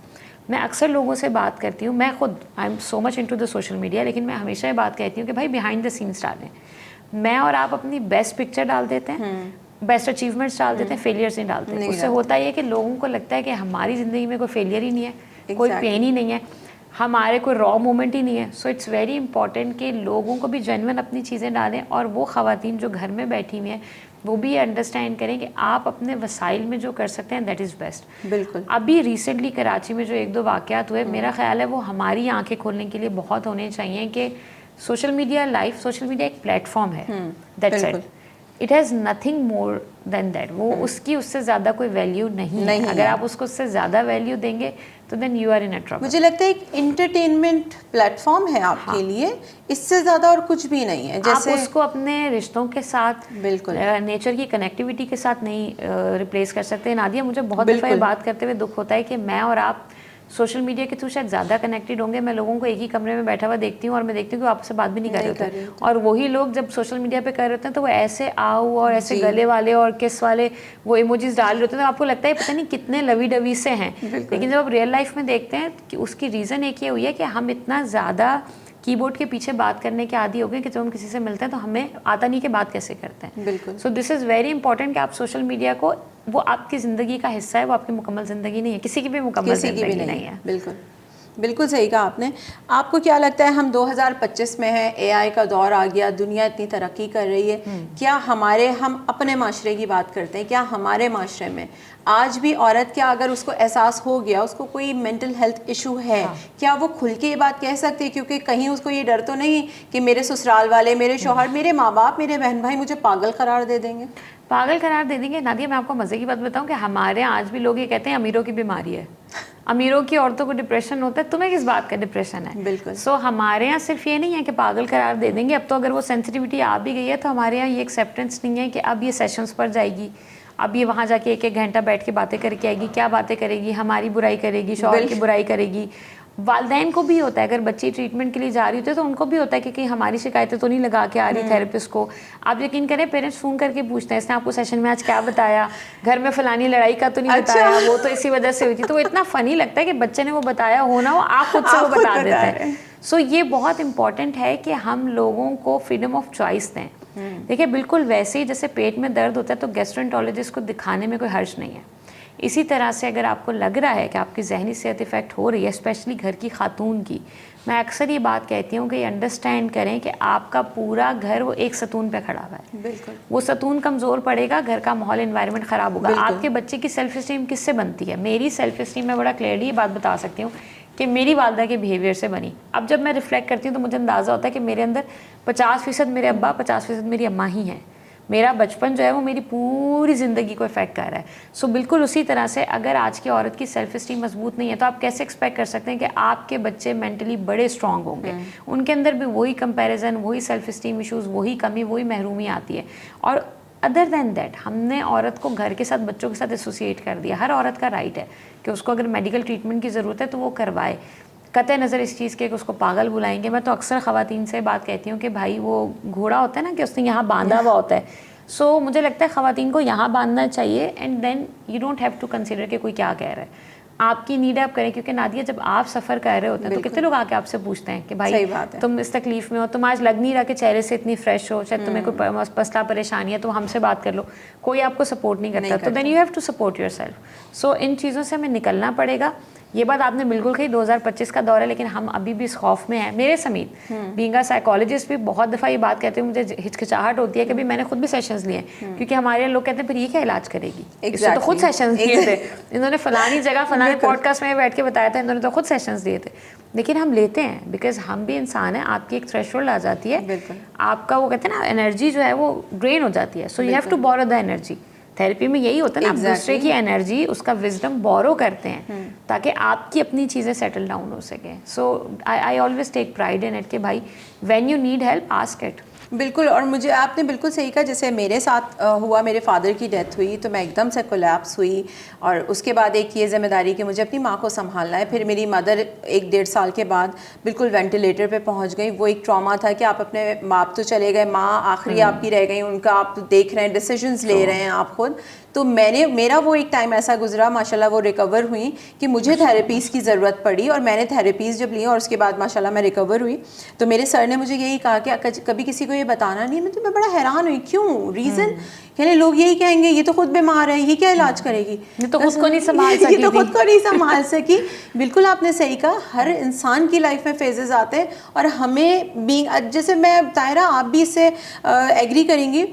मैं अक्सर लोगों से बात करती हूँ, मैं खुद I am so much into the social media, लेकिन मैं हमेशा ये बात कहती हूँ कि भाई बिहाइंड द सीन्स डालें। मैं और आप अपनी बेस्ट पिक्चर डाल देते हैं, बेस्ट अचीवमेंट्स डाल देते हैं, फेलियर्स नहीं डालते। उससे होता ये कि लोगों को लगता है कि हमारी ज़िंदगी में कोई फेलियर ही नहीं है, कोई पेन ही नहीं है, हमारे कोई रॉ मोमेंट ही नहीं है। सो इट्स वेरी इंपॉर्टेंट कि लोगों को भी जेन्युइन अपनी चीज़ें डालें, और वो ख़वातीन जो घर में बैठी हुई हैं वो भी अंडरस्टैंड करें कि आप अपने वसाइल में जो कर सकते हैं दैट इज़ बेस्ट। बिल्कुल। अभी रिसेंटली कराची में जो 1-2 वाक़यात हुए, मेरा ख्याल है वो हमारी आंखें खोलने के लिए बहुत होने चाहिए कि सोशल मीडिया एक प्लेटफॉर्म है, that's it, it has nothing more than that. वो उसकी उससे ज़्यादा कोई वैल्यू नहीं है। अगर आप उसको उससे ज़्यादा वैल्यू देंगे तो then you are in a trouble. मुझे लगता है एक इंटरटेनमेंट प्लेटफॉर्म है आपके लिए, इससे ज़्यादा और कुछ भी नहीं है। जैसे आप उसको अपने रिश्तों के साथ, बिल्कुल, नेचर की कनेक्टिविटी के साथ नहीं रिप्लेस कर सकते। नादिया, मुझे बहुत दफ़ा ये बात करते हुए दुख होता है कि मैं और आप सोशल मीडिया के थ्रू शायद ज़्यादा कनेक्टेड होंगे। मैं लोगों को एक ही कमरे में बैठा हुआ देखती हूँ और मैं देखती हूँ कि वो आपस से बात भी नहीं कर रहे होते, और वही लोग जब सोशल मीडिया पे कर रहे होते हैं तो वो ऐसे आओ और ऐसे गले वाले और किस वाले वो इमोजीज डाल रहे होते हैं, तो आपको लगता है पता नहीं कितने लवी डवी से हैं। लेकिन जब आप रियल लाइफ में देखते हैं कि उसकी रीज़न एक ये हुई है कि हम इतना ज़्यादा कीबोर्ड के पीछे बात करने के आदी हो गए कि जब हम किसी से मिलते हैं तो हमें आता नहीं कि बात कैसे करते हैं। बिल्कुल। So this is very important कि आप सोशल मीडिया को, वो आपकी ज़िंदगी का हिस्सा है, वो आपकी मुकम्मल ज़िंदगी नहीं है, किसी की भी मुकम्मल ज़िंदगी नहीं है। बिल्कुल, बिल्कुल सही कहा आपने। आपको क्या लगता है, हम 2025 में हैं, एआई का दौर आ गया, दुनिया इतनी तरक्की कर रही है, क्या हम अपने माशरे की बात करते हैं, क्या हमारे माशरे में आज भी औरत, क्या अगर उसको एहसास हो गया उसको कोई मेंटल हेल्थ इशू है, क्या वो खुल के ये बात कह सकती है? क्योंकि कहीं उसको ये डर तो नहीं कि मेरे ससुराल वाले, मेरे शौहर, मेरे माँ बाप, मेरे बहन भाई मुझे पागल करार दे देंगे? पागल करार दे देंगे। नादिया, मैं आपको मज़े की बात बताऊं कि हमारे यहाँ आज भी लोग ये कहते हैं अमीरों की बीमारी है, अमीरों की औरतों को डिप्रेशन होता है, तुम्हें किस बात का डिप्रेशन है? बिल्कुल। सो हमारे यहाँ सिर्फ ये नहीं है कि पागल करार दे देंगे। अब तो अगर वो सेंसिटिविटी आ भी गई है तो हमारे यहाँ ये एक्सेप्टेंस नहीं है कि अब ये सेशंस पर जाएगी, अब ये वहाँ जाके 1-1 घंटा बैठ के बातें करके आएगी। क्या बातें करेगी? हमारी बुराई करेगी, शौहर की बुराई करेगी। वालदैन को भी होता है, अगर बच्ची ट्रीटमेंट के लिए जा रही होती है तो उनको भी होता है कि कहीं हमारी शिकायतें तो नहीं लगा के आ रही थेरेपिस्ट को। आप यकीन करें, पेरेंट्स फ़ोन करके पूछते हैं इसने आपको सेशन में आज क्या बताया, घर में फलानी लड़ाई का तो नहीं बताया, वो तो इसी वजह से हुई थी। तो वो इतना फ़नी लगता है कि बच्चे ने वो बताया हो ना हो, आप खुद से वो बता देते हैं। सो ये बहुत इंपॉर्टेंट है कि हम लोगों को फ्रीडम ऑफ चॉइस दें। देखिए, बिल्कुल वैसे ही जैसे पेट में दर्द होता है तो गैस्ट्रोएंटरोलॉजिस्ट को दिखाने में कोई हर्ज नहीं है, इसी तरह से अगर आपको लग रहा है कि आपकी जहनी सेहत इफ़ेक्ट हो रही है, स्पेशली घर की खातून की, मैं अक्सर ये बात कहती हूँ कि ये अंडरस्टैंड करें कि आपका पूरा घर वो एक सतून पे खड़ा हुआ है। बिल्कुल। वो सतून कमज़ोर पड़ेगा, घर का माहौल, एनवायरनमेंट ख़राब होगा। आपके बच्चे की सेल्फ इस्टीम किससे बनती है? मेरी सेल्फ इस्टीम में बड़ा क्लियरली ये बात बता सकती हूँ कि मेरी वालदा के बिहेवियर से बनी। अब जब मैं रिफ्लेक्ट करती हूँ तो मुझे अंदाज़ा होता है कि मेरे अंदर 50% मेरे अब्बा, 50% मेरी अम्मा ही हैं। मेरा बचपन जो है वो मेरी पूरी ज़िंदगी को इफ़ेक्ट कर रहा है। सो बिल्कुल उसी तरह से अगर आज की औरत की सेल्फ इस्टीम मजबूत नहीं है तो आप कैसे एक्सपेक्ट कर सकते हैं कि आपके बच्चे मेंटली बड़े स्ट्रॉन्ग होंगे? उनके अंदर भी वही कंपैरिजन, वही सेल्फ इस्टीम इशूज़, वही कमी, वही महरूमी आती है। और अदर दैन दैट, हमने औरत को घर के साथ, बच्चों के साथ एसोसिएट कर दिया। हर औरत का राइट है कि उसको अगर मेडिकल ट्रीटमेंट की ज़रूरत है तो वो करवाए, कतई नज़र इस चीज़ के कि उसको पागल बुलाएंगे। मैं तो अक्सर ख़वातीन से बात कहती हूँ कि भाई वो घोड़ा होता है ना कि उसने यहाँ बांधा हुआ होता है। सो मुझे लगता है ख़वातीन को यहाँ बांधना चाहिए, and then you don't have to consider कि कोई क्या कह रहा है। आपकी नीड आप करें, क्योंकि नादिया जब आप सफ़र कर रहे होते हैं तो कितने लोग आके आपसे पूछते हैं कि भाई तुम इस तकलीफ़ में हो, तुम आज लग नहीं रहा कि चेहरे से इतनी फ्रेश हो, शायद तुम्हें कोई मसला परेशानी है तो हमसे बात कर लो। कोई आपको सपोर्ट नहीं करता, तो then you have to support yourself. So इन चीज़ों से हमें निकलना पड़ेगा। ये बात आपने बिल्कुल कही, 2025 का दौर है, लेकिन हम अभी भी इस खौफ में हैं, मेरे समेत। बीइंग अ साइकोलॉजिस्ट भी बहुत दफ़ा ये बात कहते हैं, मुझे हिचकिचाहट होती है कि भी मैंने खुद भी सेशंस लिए, क्योंकि हमारे लोग कहते हैं फिर ये क्या इलाज करेगी, इसने तो खुद सेशंस दिए थे, इन्होंने फलानी जगह फलाने पॉडकास्ट में बैठ के बताया था, इन्होंने तो खुद सेशंस दिए थे। लेकिन हम लेते हैं बिकॉज हम भी इंसान हैं। आपकी एक थ्रेशोल्ड आ जाती है, आपका वो कहते हैं ना एनर्जी जो है वो ड्रेन हो जाती है, so you have to borrow the energy. Therapy में यही होता है ना, आप दूसरे की एनर्जी, उसका विजडम बोरो करते हैं ताकि आपकी अपनी चीज़ें सेटल डाउन हो सकें। So I always take pride in it कि भाई when you need help ask it. बिल्कुल। और मुझे आपने बिल्कुल सही कहा, जैसे मेरे साथ हुआ, मेरे फादर की डेथ हुई तो मैं एकदम से कोलैप्स हुई, और उसके बाद एक ये जिम्मेदारी कि मुझे अपनी माँ को संभालना है। फिर मेरी मदर 1-1.5 साल के बाद बिल्कुल वेंटिलेटर पे पहुँच गई। वो एक ट्रॉमा था कि आप अपने बाप तो चले गए, माँ आखिरी आपकी रह गई, उनका आप देख रहे हैं, डिसीजंस ले रहे हैं आप खुद, तो मेरा वो एक टाइम ऐसा गुजरा, माशाल्लाह वो रिकवर हुई कि मुझे थेरेपीज़ की ज़रूरत पड़ी, और मैंने थेरेपीज़ जब ली और उसके बाद माशाल्लाह मैं रिकवर हुई। तो मेरे सर ने मुझे यही कहा कि कभी किसी को ये बताना नहीं। मैं बड़ा हैरान हुई, क्यों? रीज़न यानी लोग यही कहेंगे ये तो खुद बीमार है, ये क्या इलाज करेगी, ये तो खुद को नहीं संभाल सकी, ये तो खुद को नहीं संभाल सकी। बिल्कुल आपने सही कहा, हर इंसान की लाइफ में फेजेस आते हैं, और हमें जैसे मैं ताहिरा आप भी इससे एग्री करेंगी,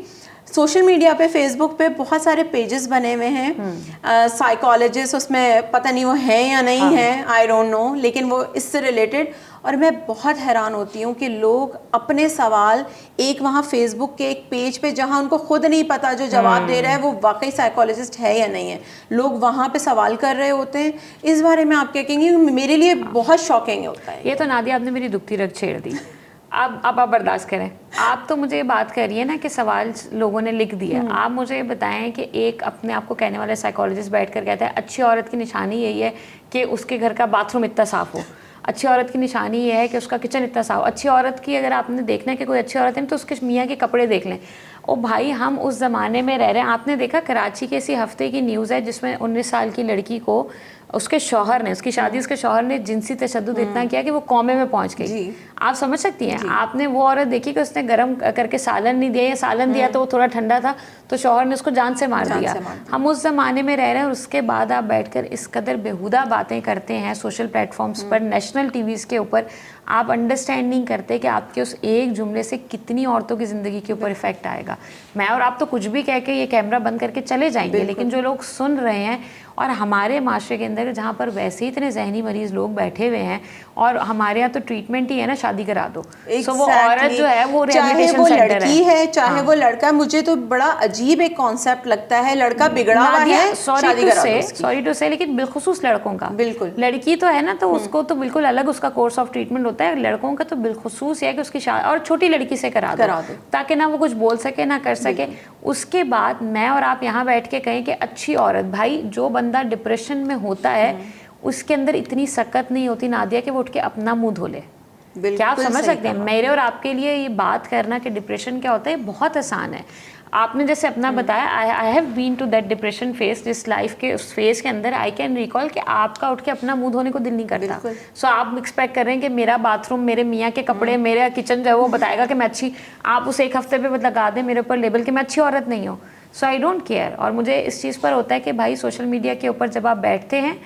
सोशल मीडिया पे फेसबुक पे बहुत सारे पेजेस बने हुए हैं, साइकोलॉजिस्ट उसमें पता नहीं वो हैं या नहीं हैं, आई डोंट नो, लेकिन वो इससे रिलेटेड, और मैं बहुत हैरान होती हूँ कि लोग अपने सवाल एक वहाँ फेसबुक के एक पेज पे, जहाँ उनको खुद नहीं पता जो जवाब दे रहा है वो वाकई साइकोलॉजिस्ट है या नहीं है, लोग वहाँ पे सवाल कर रहे होते हैं। इस बारे में आप क्या कहेंगी? मेरे लिए बहुत शॉकिंग होता है ये तो। नादिया आपने मेरी दुखती रग छेड़ दी। अब आप बर्दाश्त करें। आप तो मुझे ये बात कर रही है ना कि सवाल लोगों ने लिख दिया, आप मुझे ये बताएं कि एक अपने आप को कहने वाले साइकोलॉजिस्ट बैठकर कहता है अच्छी औरत की निशानी यही है कि उसके घर का बाथरूम इतना साफ हो, अच्छी औरत की निशानी ये है कि उसका किचन इतना साफ। अच्छी औरत की अगर आपने देखना है कि कोई अच्छी औरत है तो उसके मियाँ के कपड़े देख लें। ओ भाई, हम उस ज़माने में रह रहे हैं। आपने देखा कराची के इसी हफ्ते की न्यूज़ है जिसमें 19 साल की लड़की को उसके शौहर ने, उसकी शादी उसके शौहर ने जिनसी तशद्दुद इतना किया कि वो कोमे में पहुंच गई। आप समझ सकती हैं? आपने वो औरत देखी कि उसने गर्म करके सालन नहीं दिया, या सालन दिया तो वो थोड़ा ठंडा था तो शौहर ने उसको जान से मार दिया। हम उस ज़माने में रह रहे हैं, और उसके बाद आप बैठकर इस कदर बेहुदा बातें करते हैं सोशल प्लेटफॉर्म्स पर, नेशनल टीवीज़ के ऊपर। आप अंडरस्टैंड नहीं करते कि आपके उस एक जुमले से कितनी औरतों की ज़िंदगी के ऊपर इफेक्ट आएगा। मैं और आप तो कुछ भी कह के ये कैमरा बंद करके चले जाएंगे, लेकिन जो लोग सुन रहे हैं, और हमारे माशरे के अंदर जहाँ पर वैसे ही इतने जहनी मरीज़ लोग बैठे हुए हैं, और हमारे यहाँ तो ट्रीटमेंट ही है ना, शादी करा दो। सो वो औरत जो है वो चाहे वो लड़की है चाहे वो लड़का, मुझे तो बड़ा अजीब एक कॉन्सेप्ट लगता है, लड़का बिगड़ा हुआ है, सॉरी टू से, लेकिन बिलखुसूस लड़कों का। बिल्कुल, लड़की तो है ना, तो उसको तो बिल्कुल अलग उसका कोर्स ऑफ ट्रीटमेंट होता है। लड़कों का तो बिलखुसूस है कि उसकी शादी, और छोटी लड़की से करा दो ताकि ना वो कुछ बोल सके ना कर सके। उसके बाद मैं और आप यहाँ बैठ के कहें कि अच्छी औरत, भाई जो बंदा डिप्रेशन में होता है उसके अंदर इतनी सकत नहीं होती नादिया कि वो उठ के अपना मुंह धो ले। क्या आप समझ सकते हैं? मेरे और आपके लिए ये बात करना कि डिप्रेशन क्या होता है बहुत आसान है। आपने जैसे अपना बताया, I have been to that depression phase, जिस लाइफ के उस फेज के अंदर आई कैन रिकॉल कि आपका उठ के अपना मुंह धोने को दिल नहीं करता। सो आप एक्सपेक्ट कर रहे हैं कि मेरा बाथरूम, मेरे मियाँ के कपड़े, मेरा किचन जो है वो बताएगा कि मैं अच्छी, आप उस एक हफ्ते पे लगा दें मेरे ऊपर लेबल कि मैं अच्छी औरत नहीं हूँ। सो आई डोंट केयर। और मुझे इस चीज़ पर होता है कि भाई सोशल मीडिया के ऊपर जब आप बैठते हैं,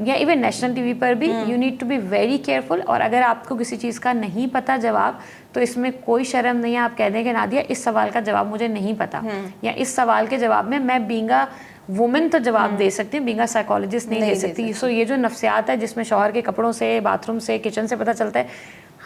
या इवन नेशनल टीवी पर भी, you need to be very careful. और अगर आपको किसी चीज़ का नहीं पता जवाब, तो इसमें कोई शर्म नहीं है, आप कह दें कि नादिया इस सवाल का जवाब मुझे नहीं पता, या इस सवाल के जवाब में मैं बीइंग अ वुमेन तो जवाब दे सकती हूँ, बीइंग अ साइकोलॉजिस्ट नहीं दे सकती। सो ये जो नफ्सियात है जिसमें शौहर के कपड़ों से, बाथरूम से, किचन से पता चलता है,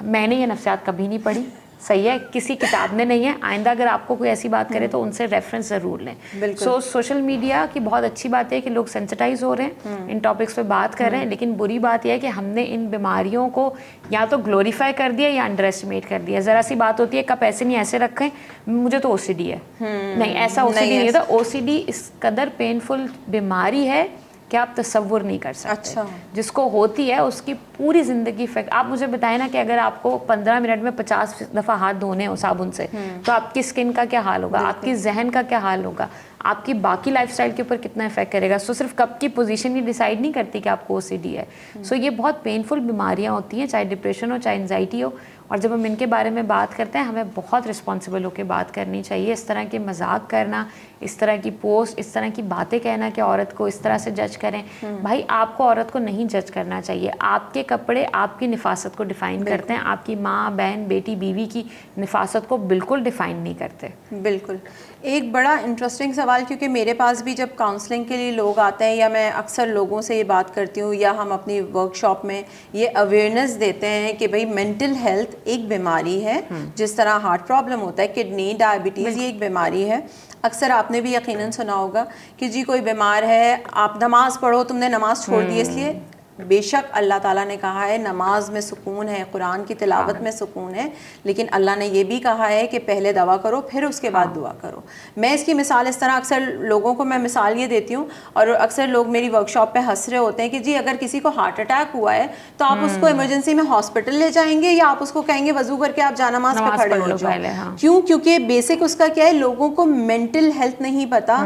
मैंने ये नफ्सियात कभी नहीं पढ़ी, सही है, किसी किताब में नहीं है। आइंदा अगर आपको कोई ऐसी बात करे तो उनसे रेफरेंस ज़रूर लें। सो सोशल मीडिया की बहुत अच्छी बात है कि लोग सेंसिटाइज हो रहे हैं, इन टॉपिक्स पे बात कर रहे हैं, लेकिन बुरी बात यह है कि हमने इन बीमारियों को या तो ग्लोरीफाई कर दिया या अंडर एस्टिमेट कर दिया। ज़रा सी बात होती है कप ऐसे नहीं ऐसे रखें, मुझे तो OCD है, नहीं ऐसा OCD नहीं होता। OCD इस कदर पेनफुल बीमारी है कि आप तसव्वुर नहीं कर सकते। अच्छा। जिसको होती है उसकी पूरी ज़िंदगी इफेक्ट। आप मुझे बताएं ना कि अगर आपको 15 मिनट में 50 दफ़ा हाथ धोने हो साबुन से, तो आपकी स्किन का क्या हाल होगा, आपकी जहन का क्या हाल होगा, आपकी बाकी लाइफस्टाइल के ऊपर कितना इफेक्ट करेगा। सो सिर्फ कप की पोजीशन ही डिसाइड नहीं करती कि आपको OCD है। सो ये बहुत पेनफुल बीमारियाँ होती हैं, चाहे डिप्रेशन हो चाहे एंजाइटी हो। और जब हम इनके बारे में बात करते हैं, हमें बहुत रिस्पॉन्सिबल होकर बात करनी चाहिए। इस तरह के मजाक करना, इस तरह की पोस्ट, इस तरह की बातें कहना कि औरत को इस तरह से जज करें, भाई आपको औरत को नहीं जज करना चाहिए। आपके कपड़े आपकी निफासत को डिफ़ाइन करते हैं, आपकी माँ, बहन, बेटी, बीवी की निफासत को बिल्कुल डिफ़ाइन नहीं करते। बिल्कुल। एक बड़ा इंटरेस्टिंग सवाल, क्योंकि मेरे पास भी जब काउंसलिंग के लिए लोग आते हैं, या मैं अक्सर लोगों से ये बात करती हूँ, या हम अपनी वर्कशॉप में ये अवेयरनेस देते हैं कि भाई मेंटल हेल्थ एक बीमारी है, जिस तरह हार्ट प्रॉब्लम होता है, किडनी, डायबिटीज़, ये एक बीमारी है। अक्सर आपने भी यकीनन सुना होगा कि जी कोई बीमार है, आप नमाज़ पढ़ो, तुमने नमाज़ छोड़ दी इसलिए। बेशक अल्लाह ताला ने कहा है नमाज में सुकून है, कुरान की तिलावत में सुकून है, लेकिन अल्लाह ने ये भी कहा है कि पहले दवा करो फिर उसके बाद दुआ करो। मैं इसकी मिसाल इस तरह अक्सर लोगों को मैं मिसाल ये देती हूँ, और अक्सर लोग मेरी वर्कशॉप पे हंस रहे होते हैं कि जी अगर किसी को हार्ट अटैक हुआ है तो आप उसको इमरजेंसी में हॉस्पिटल ले जाएंगे, या आप उसको कहेंगे वजू करके आप जानमाज पे खड़े हो जाओ। क्यों? क्योंकि बेसिक उसका क्या है, लोगों को मेंटल हेल्थ नहीं पता।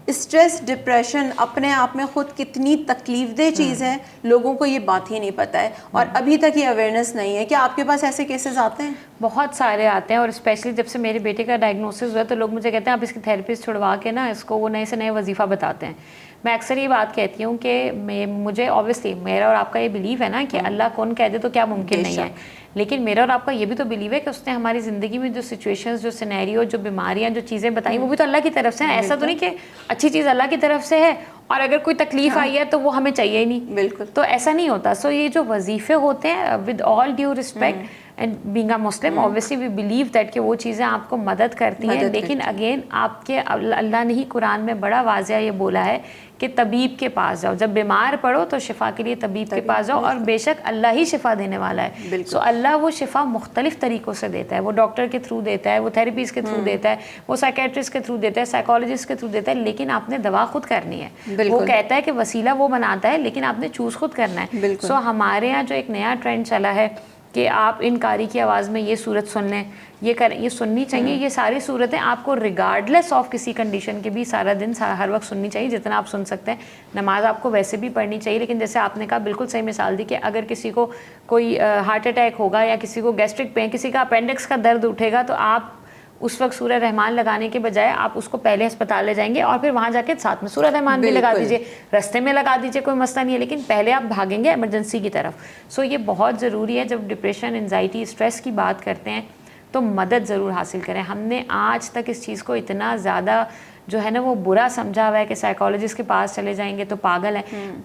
स्ट्रेस डिप्रेशन अपने आप में खुद कितनी तकलीफदेह चीज़ है, लोगों को ये बात ही नहीं पता है और अभी तक ये अवेयरनेस नहीं है। क्या आपके पास ऐसे केसेस आते हैं? बहुत सारे आते हैं, और स्पेशली जब से मेरे बेटे का डायग्नोसिस हुआ तो लोग मुझे कहते हैं आप इसकी थेरेपिस्ट छुड़वा के ना इसको वो नए से नए वजीफ़ा बताते हैं। मैं अक्सर ये बात कहती हूँ कि मुझे ऑब्वियसली मेरा और आपका ये बिलीव है ना कि अल्लाह कौन कह दे तो क्या मुमकिन नहीं है, लेकिन मेरा और आपका ये भी तो बिलीव है कि उसने हमारी ज़िंदगी में जो सिचुएशंस, जो सिनेरियो, जो बीमारियाँ, जो चीज़ें बताई वो भी तो अल्लाह की तरफ से है। ऐसा तो नहीं कि अच्छी चीज़ अल्लाह की तरफ से है और अगर कोई तकलीफ आई है तो वो हमें चाहिए ही नहीं, बिल्कुल, तो ऐसा नहीं होता। सो ये जो वजीफ़े होते हैं, with all due respect and being a Muslim obviously we believe that कि वो चीज़ें आपको मदद करती हैं, लेकिन अगेन आपके अल्लाह ने ही कुरान में बड़ा वाज़िया ये बोला है कि तबीब के पास जाओ, जब बीमार पड़ो तो शिफा के लिए तबीब के पास जाओ, और बेशक अल्लाह ही शिफा देने वाला है। सो अल्लाह वो शिफा मुख्तलिफ तरीक़ों से देता है, वो डॉक्टर के थ्रू देता है, वो थेरेपीज के थ्रू देता है, वो साइकेट्रिस्ट के थ्रू देता है, साइकोलॉजिस्ट के थ्रू देता है, लेकिन आपने दवा खुद करनी है। वो कहता है कि वसीला वो बनाता है, लेकिन आपने चूज़ खुद करना है। सो हमारे यहाँ जो एक नया ट्रेंड चला है कि आप इन कारी की आवाज़ में ये सूरत सुन लें, ये करें, ये सुननी चाहिए, ये सारी सूरतें आपको रिगार्डलेस ऑफ किसी कंडीशन के भी सारा दिन हर वक्त सुननी चाहिए जितना आप सुन सकते हैं। नमाज आपको वैसे भी पढ़नी चाहिए, लेकिन जैसे आपने कहा बिल्कुल सही मिसाल दी कि अगर किसी को कोई हार्ट अटैक होगा या किसी को गैस्ट्रिक पेन, किसी का अपेंडिक्स का दर्द उठेगा, तो आप उस वक्त सूरह रहमान लगाने के बजाय आप उसको पहले अस्पताल ले जाएंगे और फिर वहाँ जाके साथ में सूरह रहमान भी लगा दीजिए, रास्ते में लगा दीजिए, कोई मसला नहीं है, लेकिन पहले आप भागेंगे इमरजेंसी की तरफ। सो ये बहुत ज़रूरी है। जब डिप्रेशन, एंजाइटी, स्ट्रेस की बात करते हैं तो मदद ज़रूर हासिल करें। हमने आज तक इस चीज़ को इतना ज़्यादा जो है ना वो बुरा समझा हुआ है कि साइकोलॉजिस्ट के पास चले जाएंगे तो पागल है।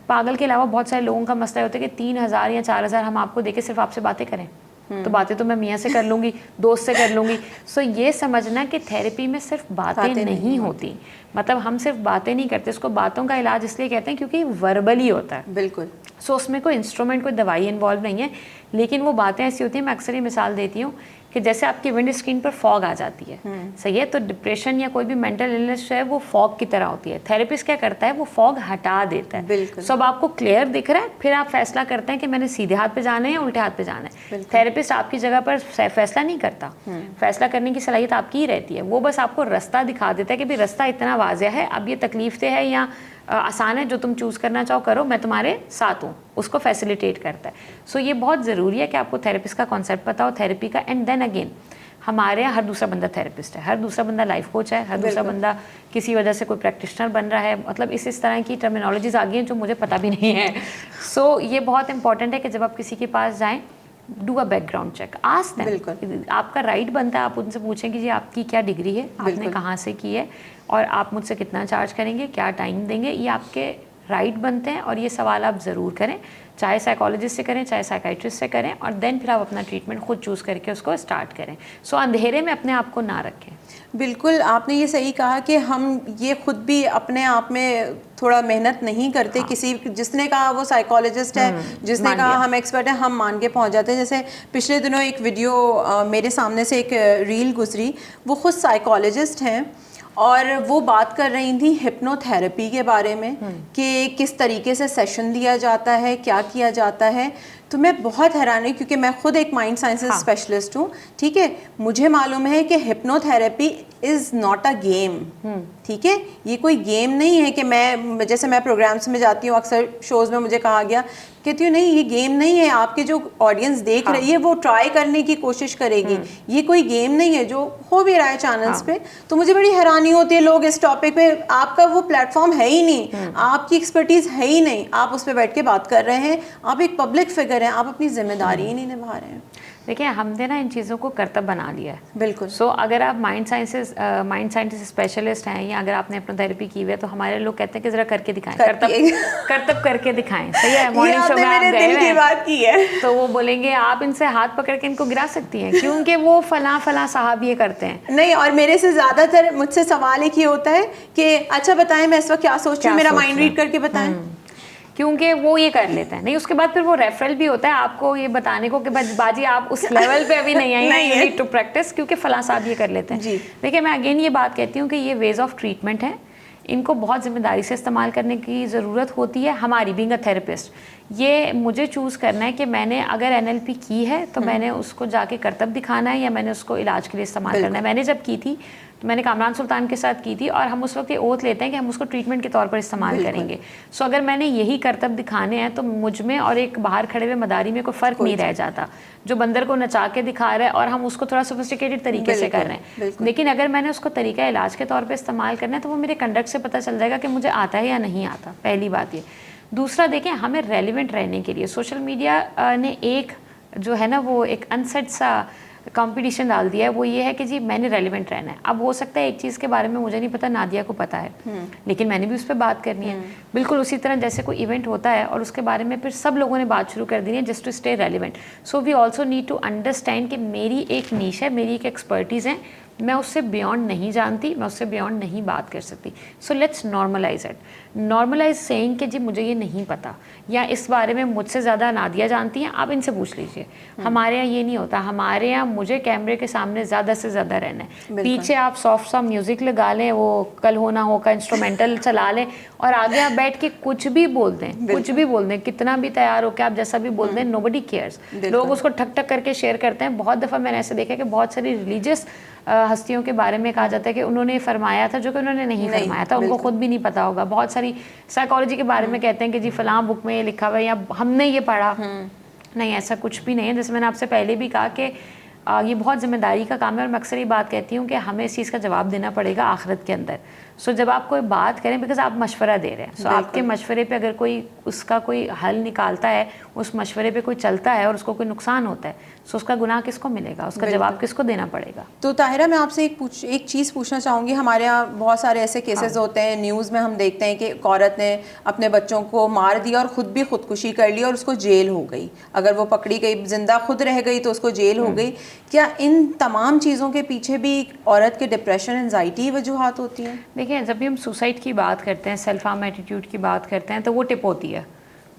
पागल के अलावा बहुत सारे लोगों का मसला होता है कि 3,000 या 4,000 हम आपको देके सिर्फ आपसे बातें करें, तो बातें तो मैं मियाँ से कर लूँगी, दोस्त से कर लूँगी। सो ये समझना कि थेरेपी में सिर्फ बातें नहीं होती, मतलब हम सिर्फ बातें नहीं करते, उसको बातों का इलाज इसलिए कहते हैं क्योंकि वर्बली होता है। बिल्कुल। सो उसमें कोई इंस्ट्रूमेंट, कोई दवाई इन्वॉल्व नहीं है, लेकिन वो बातें ऐसी होती हैं। मैं अक्सर ये मिसाल देती हूँ कि जैसे आपकी विंड स्क्रीन पर फॉग आ जाती है, सही है, तो डिप्रेशन या कोई भी मेंटल इलनेस है वो फॉग की तरह होती है। थेरेपिस्ट क्या करता है, वो फॉग हटा देता है, सब आपको क्लियर दिख रहा है, फिर आप फैसला करते हैं कि मैंने सीधे हाथ पे जाना है या उल्टे हाथ पे जाना है। थेरेपिस्ट आपकी जगह पर फैसला नहीं करता, फैसला करने की सलाहियत आपकी ही रहती है। वो बस आपको रास्ता दिखा देता है कि भाई रास्ता इतना वाज़िया है, अब ये तकलीफ से है या आसान है, जो तुम चूज़ करना चाहो करो, मैं तुम्हारे साथ हूँ, उसको फैसिलिटेट करता है। सो ये बहुत ज़रूरी है कि आपको थेरेपिस्ट का कॉन्सेप्ट पता हो, थेरेपी का। एंड देन अगेन हमारे यहाँ हर दूसरा बंदा थेरेपिस्ट है, हर दूसरा बंदा लाइफ कोच है, हर दूसरा बंदा किसी वजह से कोई प्रैक्टिशनर बन रहा है, मतलब इस तरह की टर्मिनोलॉजीज आ गई हैं जो मुझे पता भी नहीं है। सो ये बहुत इंपॉर्टेंट है कि जब आप किसी के पास जाएँ, do a background check, ask them. आपका राइट बनता है आप उनसे पूछें कि जी आपकी क्या डिग्री है, आपने कहाँ से की है, और आप मुझसे कितना चार्ज करेंगे, क्या टाइम देंगे, ये आपके राइट बनते हैं। और ये सवाल आप ज़रूर करें, चाहे साइकोलॉजिस्ट से करें, चाहे साइकाइट्रिस्ट से करें, और देन फिर आप अपना ट्रीटमेंट खुद चूज़ करके उसको स्टार्ट करें। सो अंधेरे में अपने आप को ना रखें। बिल्कुल, आपने ये सही कहा कि हम ये खुद भी अपने आप में थोड़ा मेहनत नहीं करते। किसी जिसने कहा वो साइकोलॉजिस्ट है, जिसने कहा हम एक्सपर्ट हैं, हम मान के पहुंच जाते हैं। जैसे पिछले दिनों एक वीडियो मेरे सामने से एक रील गुजरी, वो खुद साइकोलॉजिस्ट हैं और वो बात कर रही थी हिप्नोथेरेपी के बारे में कि किस तरीके से सेशन लिया जाता है, क्या किया जाता है। तो मैं बहुत हैरान हुई क्योंकि मैं खुद एक माइंड साइंसेस स्पेशलिस्ट हूँ, ठीक है। मुझे मालूम है कि hypnotherapy is not a game, ठीक है। ये कोई गेम नहीं है कि जैसे मैं प्रोग्राम्स में जाती हूँ, अक्सर शोज़ में मुझे कहा गया, कहती हूँ नहीं ये गेम नहीं है, आपके जो ऑडियंस देख रही है वो ट्राई करने की कोशिश करेगी, ये कोई गेम नहीं है जो हो भी रहा है चैनल्स पे। तो मुझे बड़ी हैरानी होती है, लोग इस टॉपिक पे, आपका वो प्लेटफॉर्म है ही नहीं, आपकी एक्सपर्टीज़ है ही नहीं, आप उस पर बैठ के बात कर रहे हैं, आप एक पब्लिक फिगर हैं, आप अपनी जिम्मेदारी ही नहीं निभा रहे हैं। देखिए हमने ना इन चीज़ों को कर्तव्य बना लिया है। बिल्कुल। सो अगर आप माइंड साइंटिस्ट स्पेशलिस्ट हैं या अगर आपने हिप्नोथेरेपी की हुई है तो हमारे लोग कहते हैं कि ज़रा करके दिखाएं, कर्तव्य करके दिखाएं, सही है। मॉर्निंग शो में आप गए हैं तो वो बोलेंगे आप इनसे हाथ पकड़ के इनको गिरा सकती हैं, क्योंकि वो फलां साहब ये करते हैं। नहीं, और मेरे से ज़्यादातर मुझसे सवाल एक ही होता है कि अच्छा बताएं मैं इस वक्त क्या सोच रही हूँ, मेरा माइंड रीड करके बताएं, क्योंकि वो ये कर लेते हैं। नहीं, उसके बाद फिर वो रेफरल भी होता है आपको ये बताने को कि बाजी आप उस लेवल पे अभी नहीं आई हैं, यू नीड टू प्रैक्टिस, क्योंकि फलां साहब ये कर लेते हैं। देखिए मैं अगेन ये बात कहती हूँ कि ये वेज ऑफ ट्रीटमेंट है, इनको बहुत जिम्मेदारी से इस्तेमाल करने की ज़रूरत होती है। हमारी बीइंग अ थेरेपिस्ट ये मुझे चूज़ करना है कि मैंने अगर NLP की है तो मैंने उसको जाके कर्तव्य दिखाना है या मैंने उसको इलाज के लिए इस्तेमाल करना है। मैंने जब की थी तो मैंने कामरान सुल्तान के साथ की थी, और हम उस वक्त ये ओथ लेते हैं कि हम उसको ट्रीटमेंट के तौर पर इस्तेमाल करेंगे। सो अगर मैंने यही करतब दिखाने हैं तो मुझ में और एक बाहर खड़े हुए मदारी में कोई फ़र्क नहीं रह जाता, जो बंदर को नचा के दिखा रहा है और हम उसको थोड़ा सोफिस्टिकेटेड तरीके से कर रहे हैं। लेकिन अगर मैंने उसको तरीका इलाज के तौर पे इस्तेमाल करना है तो वो मेरे कंडक्ट से पता चल जाएगा कि मुझे आता है या नहीं आता, पहली बात ये। दूसरा देखें, हमें रेलिवेंट रहने के लिए सोशल मीडिया ने एक जो है ना वो एक अनसेट सा कंपटीशन डाल दिया है, वो ये है कि जी मैंने रेलिवेंट रहना है। अब हो सकता है एक चीज़ के बारे में मुझे नहीं पता, नादिया को पता है, लेकिन मैंने भी उस पर बात करनी है। बिल्कुल उसी तरह जैसे कोई इवेंट होता है और उसके बारे में फिर सब लोगों ने बात शुरू कर दी है just to stay relevant. So we also need to understand कि मेरी एक नीश है, मेरी एक एक्सपर्टीज़ है, मैं उससे बियॉन्ड नहीं जानती, मैं उससे बियॉन्ड नहीं बात कर सकती। So let's normalise it, normalise saying कि जी मुझे ये नहीं पता, या इस बारे में मुझसे ज़्यादा नादिया जानती हैं, आप इनसे पूछ लीजिए। हमारे यहाँ ये नहीं होता, हमारे यहाँ मुझे कैमरे के सामने ज़्यादा से ज़्यादा रहना है। पीछे आप सॉफ्ट सा म्यूज़िक लगा लें, वो कल हो ना हो का इंस्ट्रूमेंटल चला लें, और आगे आप बैठ के कुछ भी बोल दें, कुछ भी बोल दें, कितना भी तैयार हो के आप जैसा भी बोल दें, नोबडी केयर्स। लोग उसको ठक ठक करके शेयर करते हैं। बहुत दफ़ा मैंने ऐसे देखा कि बहुत सारी रिलीजियस हस्तियों के बारे में कहा जाता है कि उन्होंने फरमाया था जो कि उन्होंने नहीं फरमाया था, उनको खुद भी नहीं पता होगा। बहुत सारी साइकोलॉजी के बारे में कहते हैं कि जी फलां बुक में ये लिखा हुआ है या हमने ये पढ़ा, नहीं, ऐसा कुछ भी नहीं है। जैसे मैंने आपसे पहले भी कहा कि ये बहुत जिम्मेदारी का काम है, और मैं अक्सर ये बात कहती हूँ कि हमें इस चीज़ का जवाब देना पड़ेगा आखिरत के अंदर। सो जब आप कोई बात करें, बिकॉज आप मशवरा दे रहे हैं, सो आपके मशवरे पे अगर कोई उसका कोई हल निकालता है, उस मशवरे पे कोई चलता है और उसको कोई नुकसान होता है, सो उसका गुनाह किसको मिलेगा, उसका जवाब किसको देना पड़ेगा। तो ताहिरा, मैं आपसे एक चीज़ पूछना चाहूँगी। हमारे यहाँ बहुत सारे ऐसे केसेस होते हैं, न्यूज़ में हम देखते हैं कि एक औरत ने अपने बच्चों को मार दिया और ख़ुद भी खुदकुशी कर ली और उसको जेल हो गई। अगर वो पकड़ी गई, जिंदा खुद रह गई, तो उसको जेल हो गई। क्या इन तमाम चीज़ों के पीछे भी औरत के डिप्रेशन, एंजाइटी वजूहात होती हैं? देखिए, जब भी हम सुसाइड की बात करते हैं, सेल्फ हार्म एटीट्यूड की बात करते हैं, तो वो टिप होती है,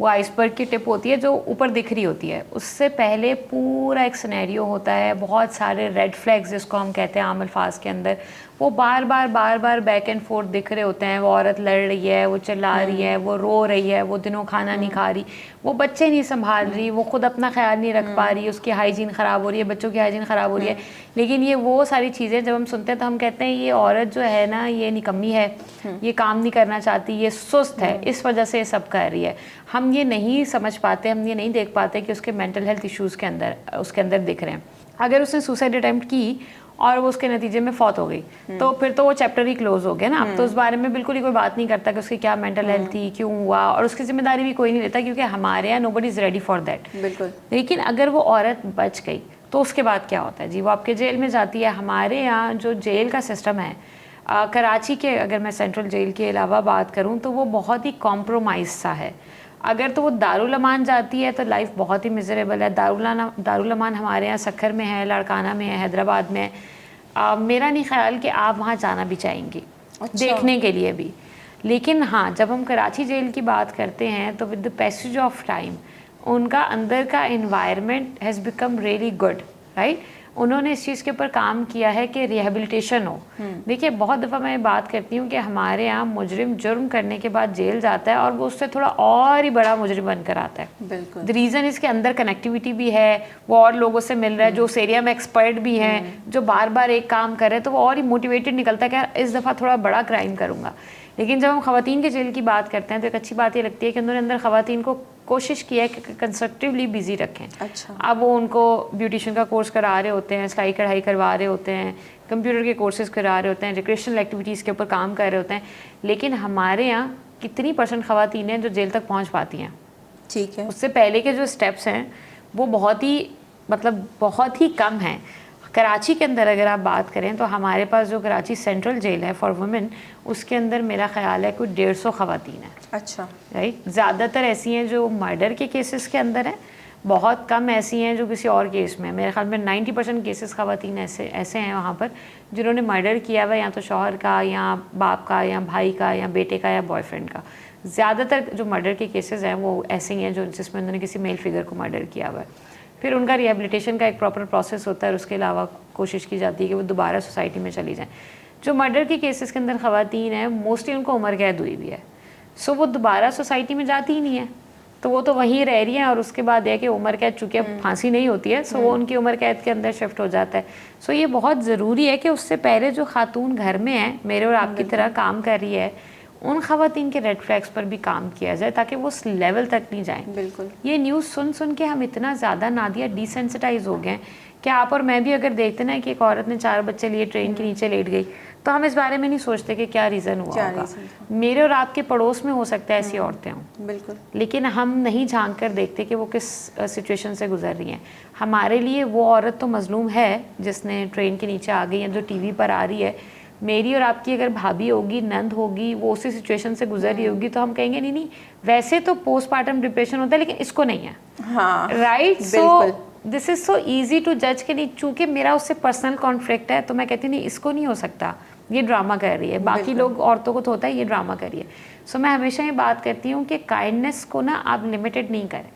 वो आइसबर्ग की टिप होती है जो ऊपर दिख रही होती है। उससे पहले पूरा एक सिनेरियो होता है, बहुत सारे रेड फ्लैग्स जिसको हम कहते हैं आम अल्फाज के अंदर, वो बार बार बैक एंड फोर्थ दिख रहे होते हैं। वो औरत लड़ रही है, वो चिल्ला रही है, वो रो रही है, वो दिनों खाना नहीं खा रही, वो बच्चे नहीं संभाल रही, वो खुद अपना ख्याल नहीं रख पा रही, उसकी हाइजीन ख़राब हो रही है, बच्चों की हाइजीन ख़राब हो रही है। लेकिन ये वो सारी चीज़ें जब हम सुनते हैं तो हम कहते हैं ये औरत जो है ना, ये निकम्मी है, ये काम नहीं करना चाहती, ये सुस्त है, इस वजह से ये सब कर रही है। हम ये नहीं समझ पाते, हम ये नहीं देख पाते कि उसके मेंटल हेल्थ इश्यूज़ के अंदर उसके अंदर दिख रहे हैं। अगर उसने सुसाइड अटेम्प्ट की और वो उसके नतीजे में फौत हो गई, तो फिर तो वो चैप्टर ही क्लोज हो गया ना। अब तो उस बारे में बिल्कुल ही कोई बात नहीं करता कि उसकी क्या मेंटल हेल्थ थी, क्यों हुआ, और उसकी जिम्मेदारी भी कोई नहीं लेता, क्योंकि हमारे यहाँ nobody is ready for that. बिल्कुल। लेकिन अगर वो औरत बच गई तो उसके बाद क्या होता है जी? वो आपके जेल में जाती है। हमारे यहाँ जो जेल का सिस्टम है, कराची के अगर मैं सेंट्रल जेल के अलावा बात करूँ तो वो बहुत ही कॉम्प्रोमाइज़ सा है। अगर तो वो दारुल अमान जाती है तो लाइफ बहुत ही मिजरेबल है। दारुल अमान हमारे यहाँ सखर में है, लाड़काना में है, हैदराबाद में है। मेरा नहीं ख्याल कि आप वहाँ जाना भी चाहेंगी देखने के लिए भी। लेकिन हाँ, जब हम कराची जेल की बात करते हैं तो with the passage of time उनका अंदर का environment has become really good, right. उन्होंने इस चीज़ के ऊपर काम किया है कि रिहेबिलिटेशन हो। देखिए, बहुत दफ़ा मैं बात करती हूँ कि हमारे यहाँ मुजरिम जुर्म करने के बाद जेल जाता है और वो उससे थोड़ा और ही बड़ा मुजरिम बनकर आता है। बिल्कुल। द रीज़न इसके अंदर कनेक्टिविटी भी है, वो और लोगों से मिल रहा है जो उस एरिया में एक्सपर्ट भी हैं, जो बार बार एक काम कर रहे हैं, तो वो और ही मोटिवेटेड निकलता है कि यार इस दफ़ा थोड़ा बड़ा क्राइम करूँगा। लेकिन जब हम ख़वातीन के जेल की बात करते हैं तो एक अच्छी बात ये लगती है कि उन्होंने अंदर ख़वातीन को कोशिश की है कि कंस्ट्रक्टिवली बिजी रखें। अच्छा। अब वो उनको ब्यूटिशियन का कोर्स करा रहे होते हैं, सिलाई कढ़ाई करवा रहे होते हैं, कंप्यूटर के कोर्सेज करा रहे होते हैं, रिक्रिएशनल एक्टिविटीज़ के ऊपर काम कर रहे होते हैं। लेकिन हमारे यहाँ कितनी % ख़वातीन हैं जो जेल तक पहुँच पाती हैं? ठीक है, उससे पहले के जो स्टेप्स हैं वो बहुत ही कम हैं। कराची के अंदर अगर आप बात करें तो हमारे पास जो कराची सेंट्रल जेल है फॉर वुमेन, उसके अंदर मेरा ख्याल है कोई 150 ख़वातीन है। अच्छा, राइट। ज़्यादातर ऐसी हैं जो मर्डर के केसेस के अंदर हैं, बहुत कम ऐसी हैं जो किसी और केस में। मेरे ख्याल में 90% केसेस ख़वातीन ऐसे हैं वहाँ पर जिन्होंने मर्डर किया हुआ, या तो शौहर का, या बाप का, या भाई का, या बेटे का, या बॉयफ्रेंड का। ज़्यादातर जो मर्डर के केसेस हैं वो ऐसे ही हैं जो जिसमें उन्होंने किसी मेल फिगर को मर्डर किया हुआ है। फिर उनका रिहेबिलिटेशन का एक प्रॉपर प्रोसेस होता है और उसके अलावा कोशिश की जाती है कि वो दोबारा सोसाइटी में चली जाएँ। जो मर्डर के केसेस के अंदर ख़वातीन हैं मोस्टली उनको उम्र कैद हुई भी है, सो वो दोबारा सोसाइटी में जाती ही नहीं है। तो वो तो वहीं रह रही हैं और उसके बाद यह कि उम्र कैद, चूँकि अब फांसी नहीं होती है, सो वो उनकी उम्र कैद के अंदर शिफ्ट हो जाता है। सो ये बहुत ज़रूरी है कि उससे पहले जो खातून घर में है, मेरे और आपकी तरह काम कर रही है, उन ख़वातीन के रेड फ्लैग्स पर भी काम किया जाए ताकि वो उस लेवल तक नहीं जाएं। बिल्कुल। ये न्यूज़ सुन सुन के हम इतना ज़्यादा नादिया डिसेंसिटाइज हो गए हैं कि आप और मैं भी अगर देखते ना कि एक औरत ने 4 बच्चे लिए ट्रेन के नीचे लेट गई, तो हम इस बारे में नहीं सोचते कि क्या रीज़न हुआ होगा। मेरे और आपके पड़ोस में हो सकता है ऐसी औरतें हों, बिल्कुल, लेकिन हम नहीं झांक कर देखते कि वो किस सिचुएशन से गुजर रही हैं। हमारे लिए वो औरत तो मजलूम है जिसने ट्रेन के नीचे आ गई है, जो टीवी पर आ रही है। मेरी और आपकी अगर भाभी होगी, नंद होगी, वो उसी सिचुएशन से गुजर रही होगी, तो हम कहेंगे नहीं नहीं, वैसे तो पोस्टमार्टम डिप्रेशन होता है लेकिन इसको नहीं है। हाँ, राइट। बिल्कुल। So this is so easy to जज के नहीं, चूँकि मेरा उससे पर्सनल कॉन्फ्लिक्ट है तो मैं कहती नहीं इसको नहीं हो सकता, ये ड्रामा कर रही है। बाकी लोग, औरतों को तो होता है ये ड्रामा कर रही है। सो मैं हमेशा ये बात करती हूँ कि काइंडनेस को ना आप लिमिटेड नहीं करें।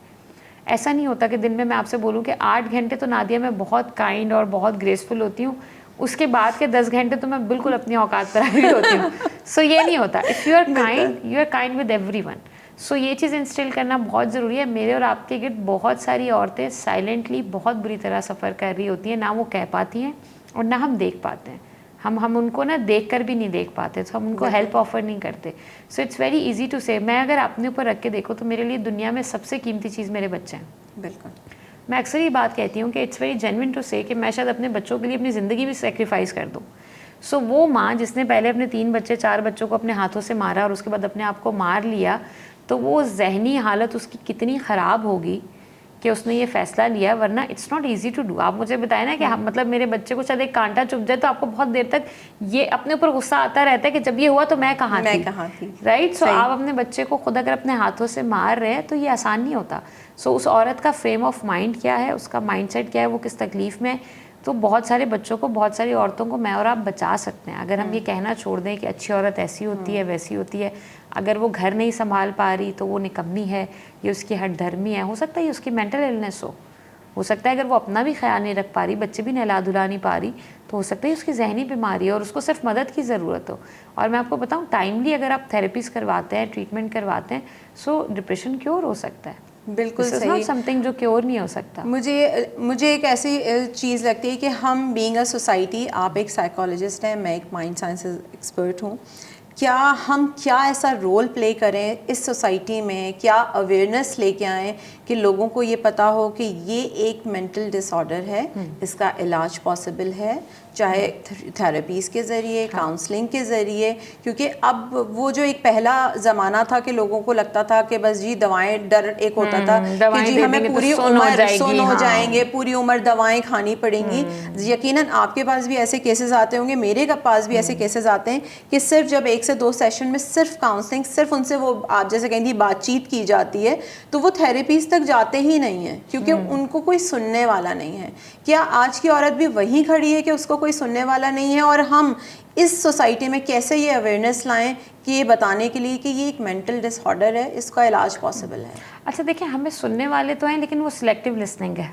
ऐसा नहीं होता कि दिन में मैं आपसे बोलूँ कि 8 घंटे तो नादिया मैं बहुत काइंड और बहुत ग्रेसफुल होती हूँ, उसके बाद के 10 घंटे तो मैं बिल्कुल अपनी औकात पर आई होती हूँ। सो ये नहीं होता। If you are kind with everyone. So ये चीज़ इंस्टिल करना बहुत ज़रूरी है। मेरे और आपके गिर्द बहुत सारी औरतें साइलेंटली बहुत बुरी तरह सफ़र कर रही होती हैं, ना वो कह पाती हैं और ना हम देख पाते हैं। हम उनको ना देख कर भी नहीं देख पाते, तो हम उनको हेल्प ऑफर नहीं करते। So it's very easy to say. मैं अगर अपने ऊपर रख के देखो तो मेरे लिए दुनिया में सबसे कीमती चीज़ मेरे बच्चे हैं। बिल्कुल। मैं अक्सर ये बात कहती हूँ कि इट्स वेरी जेन्युइन टू से कि मैं शायद अपने बच्चों के लिए अपनी ज़िंदगी भी सेक्रीफाइस कर दूँ। सो वो माँ जिसने पहले अपने 3 बच्चे 4 बच्चों को अपने हाथों से मारा और उसके बाद अपने आप को मार लिया, तो वो ज़हनी हालत उसकी कितनी ख़राब होगी कि उसने ये फ़ैसला लिया। वरना it's not easy to do. आप मुझे बताएं ना कि हम, मतलब मेरे बच्चे को शायद एक कांटा चुभ जाए तो आपको बहुत देर तक ये अपने ऊपर गुस्सा आता रहता है कि जब ये हुआ तो मैं कहाँ थी। राइट। सो आप अपने बच्चे को खुद अगर अपने हाथों से मार रहे हैं तो ये आसान नहीं होता। सो उस औरत का फ्रेम ऑफ माइंड क्या है, उसका माइंडसेट क्या है, वो किस तकलीफ़ में है, तो बहुत सारे बच्चों को, बहुत सारी औरतों को मैं और आप बचा सकते हैं अगर हम ये कहना छोड़ दें कि अच्छी औरत ऐसी होती है, वैसी होती है। अगर वो घर नहीं संभाल पा रही तो वो निकम्मी है, ये उसकी हठधर्मी है। हो सकता है ये उसकी मेंटल इलनेस हो सकता है अगर वो अपना भी ख्याल नहीं रख पा रही, बच्चे भी नहला धुला नहीं पा रही, तो हो सकता है उसकी जहनी बीमारी है और उसको सिर्फ मदद की ज़रूरत हो। और मैं आपको बताऊँ, टाइमली अगर आप थेरेपीज़ करवाते हैं, ट्रीटमेंट करवाते हैं, सो डिप्रेशन क्योर हो सकता है। बिल्कुल सही। समथिंग जो क्योर नहीं हो सकता। मुझे एक ऐसी चीज़ लगती है कि हम बीइंग अ सोसाइटी, आप एक साइकोलॉजिस्ट हैं, मैं एक माइंड साइंसेस एक्सपर्ट हूँ, क्या ऐसा रोल प्ले करें इस सोसाइटी में, क्या अवेयरनेस लेके आएँ कि लोगों को ये पता हो कि ये एक मेंटल डिसऑर्डर है, इसका इलाज पॉसिबल है, चाहे थेरेपीज़ के ज़रिए, काउंसलिंग के ज़रिए। क्योंकि अब वो जो एक पहला ज़माना था कि लोगों को लगता था कि बस जी दवाएं, डर एक होता था कि जी हमें पूरी उम्र सुन हो जाएंगे, पूरी उम्र दवाएं खानी पड़ेंगी। यकीनन आपके पास भी ऐसे केसेस आते होंगे, मेरे पास भी ऐसे केसेस आते हैं कि सिर्फ जब 1 से 2 सेशन में सिर्फ काउंसलिंग, सिर्फ उनसे वो आप जैसे कहेंगी बातचीत की जाती है, तो वो थेरेपीज़ तक जाते ही नहीं हैं क्योंकि उनको कोई सुनने वाला नहीं है। क्या आज की औरत भी वहीं खड़ी है कि उसको कोई सुनने वाला नहीं है? और हम इस सोसाइटी में कैसे ये अवेयरनेस लाएं कि ये बताने के लिए कि ये एक मेंटल डिसऑर्डर है, इसका इलाज पॉसिबल है? अच्छा देखिए, हमें सुनने वाले तो हैं लेकिन वो सिलेक्टिव लिसनिंग है।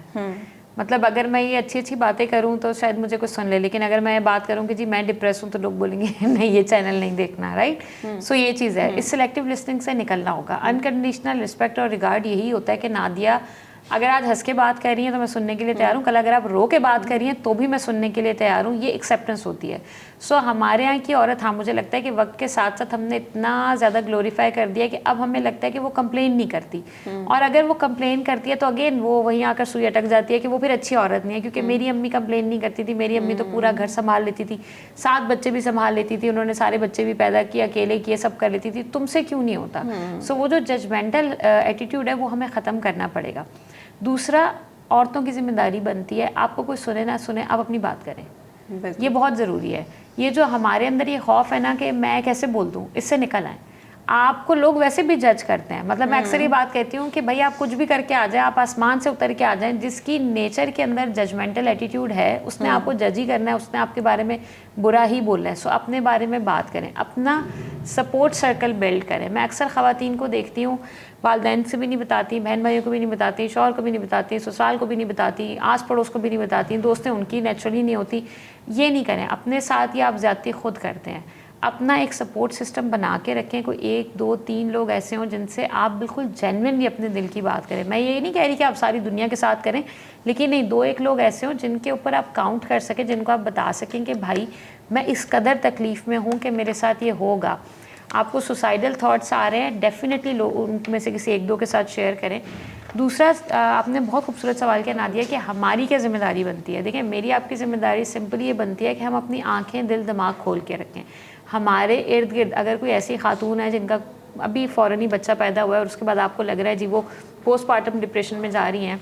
मतलब अगर मैं ये अच्छी अच्छी बातें करूं तो शायद मुझे कुछ सुन ले, लेकिन अगर मैं बात करूं कि जी मैं डिप्रेस हूं तो लोग बोलेंगे नहीं ये चैनल नहीं देखना। राइट। सो ये चीज़ है, इस सिलेक्टिव लिसनिंग से निकलना होगा। अनकंडीशनल रिस्पेक्ट और रिगार्ड यही होता है कि नादिया अगर आज हंस के बात कर रही हैं तो मैं सुनने के लिए तैयार हूँ, कल अगर आप रो के बात कर रही हैं तो भी मैं सुनने के लिए तैयार हूँ। ये एक्सेप्टेंस होती है। सो हमारे यहाँ की औरत, हाँ मुझे लगता है कि वक्त के साथ साथ हमने इतना ज़्यादा ग्लोरीफाई कर दिया कि अब हमें लगता है कि वो कंप्लेन नहीं करती, और अगर वो कंप्लेन करती है तो अगेन वो वहीं आकर सुई अटक जाती है कि वो फिर अच्छी औरत नहीं है, क्योंकि मेरी अम्मी कंप्लेन नहीं करती थी, मेरी अम्मी तो पूरा घर संभाल लेती थी, 7 बच्चे भी संभाल लेती थी, उन्होंने सारे बच्चे भी पैदा किए, अकेले किए, सब कर लेती थी, तुमसे क्यों नहीं होता? सो वो जो जजमेंटल एटीट्यूड है वो हमें ख़त्म करना पड़ेगा। दूसरा, औरतों की जिम्मेदारी बनती है, आपको कोई सुने ना सुने आप अपनी बात करें, ये बहुत ज़रूरी है। ये जो हमारे अंदर ये खौफ है ना कि मैं कैसे बोल दूँ, इससे निकल आए। आपको लोग वैसे भी जज करते हैं। मतलब मैं अक्सर ये बात कहती हूँ कि भाई आप कुछ भी करके आ जाए, आप आसमान से उतर के आ जाएं, जिसकी नेचर के अंदर जजमेंटल एटीट्यूड है उसने आपको जज ही करना है, उसने आपके बारे में बुरा ही बोलना है। सो अपने बारे में बात करें, अपना सपोर्ट सर्कल बिल्ड करें। मैं अक्सर ख़वातीन को देखती हूँ, वालिदैन से भी नहीं बताती, बहन भाइयों को भी नहीं बताती, शौहर को भी नहीं बताती, ससुराल को भी नहीं बताती, आस पड़ोस को भी नहीं बताती, दोस्तें उनकी नेचुरली नहीं होती। ये नहीं करें, अपने साथ ही आप ज़्यादती खुद करते हैं। अपना एक सपोर्ट सिस्टम बना के रखें, कोई 1 2 3 लोग ऐसे हों जिनसे आप बिल्कुल जेन्युइनली अपने दिल की बात करें। मैं ये नहीं कह रही कि आप सारी दुनिया के साथ करें, लेकिन नहीं, 2-1 लोग ऐसे हों जिनके ऊपर आप काउंट कर सकें, जिनको आप बता सकें कि भाई मैं इस कदर तकलीफ़ में हूँ कि मेरे साथ ये होगा। आपको सुसाइडल थॉट्स आ रहे हैं, डेफिनेटली लोग उनमें से किसी 1-2 के साथ शेयर करें। दूसरा, आपने बहुत खूबसूरत सवाल किया नादिया कि हमारी क्या ज़िम्मेदारी बनती है। देखिए, मेरी आपकी ज़िम्मेदारी सिंपली ये बनती है कि हम अपनी आँखें, दिल, दिमाग खोल के रखें। हमारे इर्द गिर्द अगर कोई ऐसी खातून है जिनका अभी फ़ौरन ही बच्चा पैदा हुआ है और उसके बाद आपको लग रहा है जी वो पोस्टपार्टम डिप्रेशन में जा रही हैं,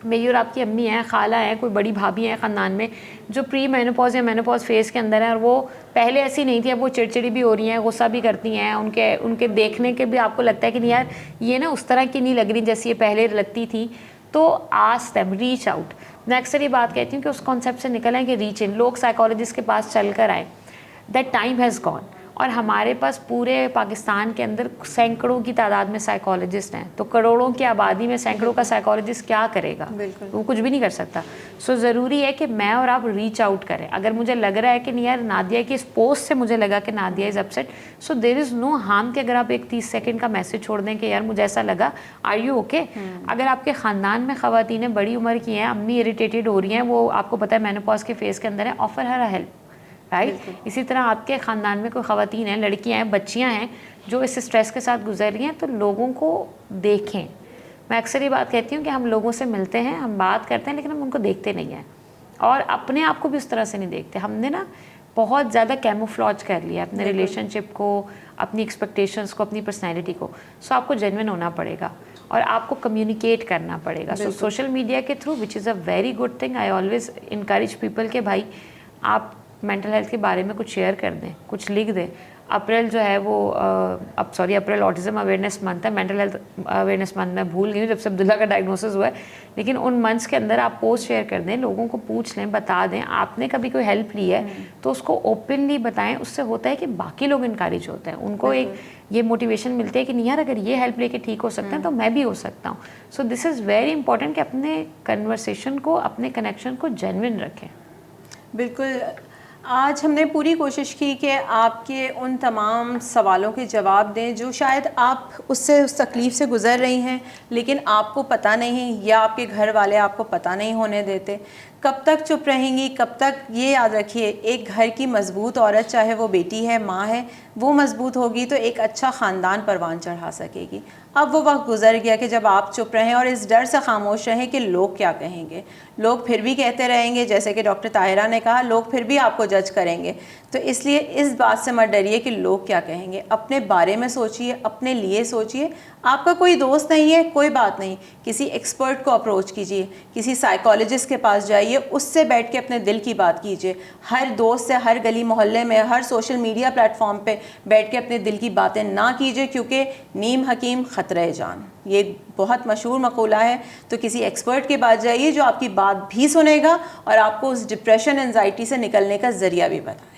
मेरी और आपकी अम्मी हैं, खाला हैं, कोई बड़ी भाभी हैं ख़ानदान में जो प्री मेनोपॉज या मेनोपॉज फेज़ के अंदर हैं और वो पहले ऐसी नहीं थी, अब वो चिड़चिड़ी भी हो रही हैं, गुस्सा भी करती हैं, उनके देखने के भी आपको लगता है कि नहीं यार ये ना उस तरह की नहीं लग रही जैसी ये पहले लगती थी, तो आस्क देम, रीच आउट। मैं अक्सर ये बात कहती हूँ कि उस कॉन्सेप्ट से निकलें कि रीच इन। लोग साइकोलॉजिस्ट के पास चल कर आए, दैट टाइम हैज़ गॉन। और हमारे पास पूरे पाकिस्तान के अंदर सैकड़ों की तादाद में साइकोलॉजिस्ट हैं, तो करोड़ों की आबादी में सैकड़ों का साइकोलॉजिस्ट क्या करेगा? वो कुछ भी नहीं कर सकता। सो ज़रूरी है कि मैं और आप रीच आउट करें। अगर मुझे लग रहा है कि नहीं यार नादिया की इस पोस्ट से मुझे लगा कि Nadia is upset, so there is no harm कि अगर आप एक 30 सेकंड का मैसेज छोड़ दें कि यार मुझे ऐसा लगा, आर यू ओके? अगर आपके ख़ानदान में ख़वातीनें बड़ी उम्र की हैं, अम्मी इरिटेटेड हो रही हैं, वो आपको पता है मेनोपॉज के फेज़ के अंदर है, ऑफर हर हेल्प, राइट। इसी तरह आपके ख़ानदान में कोई ख़वातीन हैं, लड़कियां हैं, बच्चियां हैं जो इस स्ट्रेस के साथ गुजर रही हैं, तो लोगों को देखें। मैं अक्सर ये बात कहती हूँ कि हम लोगों से मिलते हैं, हम बात करते हैं, लेकिन हम उनको देखते नहीं हैं और अपने आप को भी उस तरह से नहीं देखते। हमने ना बहुत ज़्यादा कैमोफ्लॉज कर लिया अपने रिलेशनशिप को, अपनी एक्सपेक्टेशंस को, अपनी पर्सनैलिटी को। सो आपको जेन्युइन होना पड़ेगा और आपको कम्युनिकेट करना पड़ेगा। सो सोशल मीडिया के through, which is a very good thing. I always encourage people के भाई आप मेंटल हेल्थ के बारे में कुछ शेयर कर दें, कुछ लिख दें। अप्रैल जो है वो अप्रैल ऑटिज़म अवेयरनेस मंथ है, मेंटल हेल्थ अवेयरनेस मंथ मैं भूल गई हूँ जब से अब्दुल्ला का डायग्नोसिस हुआ है, लेकिन उन मंथ्स के अंदर आप पोस्ट शेयर कर दें, लोगों को पूछ लें, बता दें। आपने कभी कोई हेल्प ली है तो उसको ओपनली बताएं। उससे होता है कि बाकी लोग इनकरेज होते हैं, उनको एक ये मोटिवेशन मिलती है कि नहीं यार अगर ये हेल्प लेके ठीक हो सकते हैं तो मैं भी हो सकता हूँ। सो दिस इज़ वेरी इंपॉर्टेंट कि अपने कन्वर्सेशन को, अपने कनेक्शन को जेन्युइन रखें। बिल्कुल। आज हमने पूरी कोशिश की कि आपके उन तमाम सवालों के जवाब दें जो शायद आप उससे उस तकलीफ़ से गुज़र रही हैं, लेकिन आपको पता नहीं या आपके घर वाले आपको पता नहीं होने देते। कब तक चुप रहेंगी, कब तक? ये याद रखिए, एक घर की मज़बूत औरत, चाहे वो बेटी है, माँ है, वो मज़बूत होगी तो एक अच्छा ख़ानदान परवान चढ़ा सकेगी। अब वो वक्त गुज़र गया कि जब आप चुप रहें और इस डर से खामोश रहें कि लोग क्या कहेंगे। लोग फिर भी कहते रहेंगे, जैसे कि डॉक्टर ताहिरा ने कहा, लोग फिर भी आपको जज करेंगे। तो इसलिए इस बात से मत डरिए कि लोग क्या कहेंगे। अपने बारे में सोचिए, अपने लिए सोचिए। आपका कोई दोस्त नहीं है, कोई बात नहीं, किसी एक्सपर्ट को अप्रोच कीजिए, किसी साइकोलॉजिस्ट के पास जाइए, उससे बैठ के अपने दिल की बात कीजिए। हर दोस्त से हर गली मोहल्ले में, हर सोशल मीडिया प्लेटफॉर्म पे बैठ के अपने दिल की बातें ना कीजिए, क्योंकि नीम हकीम ख़तरे जान, ये बहुत मशहूर मक़ूला है। तो किसी एक्सपर्ट के पास जाइए जो आपकी बात भी सुनेगा और आपको उस डिप्रेशन, एंजाइटी से निकलने का ज़रिया भी बताएगा।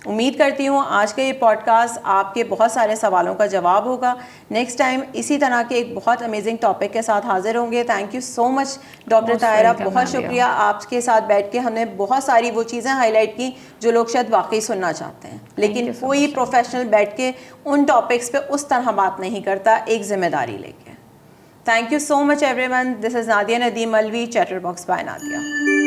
उम्मीद करती हूँ आज का ये पॉडकास्ट आपके बहुत सारे सवालों का जवाब होगा। नेक्स्ट टाइम इसी तरह के एक बहुत अमेजिंग टॉपिक के साथ हाजिर होंगे। Thank you so much doctor Tahira, बहुत शुक्रिया। आपके साथ बैठ के हमने बहुत सारी वो चीज़ें हाईलाइट की जो लोग शायद वाकई सुनना चाहते हैं, लेकिन कोई प्रोफेशनल बैठ के उन टॉपिक्स पे उस तरह बात नहीं करता एक जिम्मेदारी लेके। Thank you so much everyone. This is Nadia Nadeem Alvi, chatterbox by Nadia.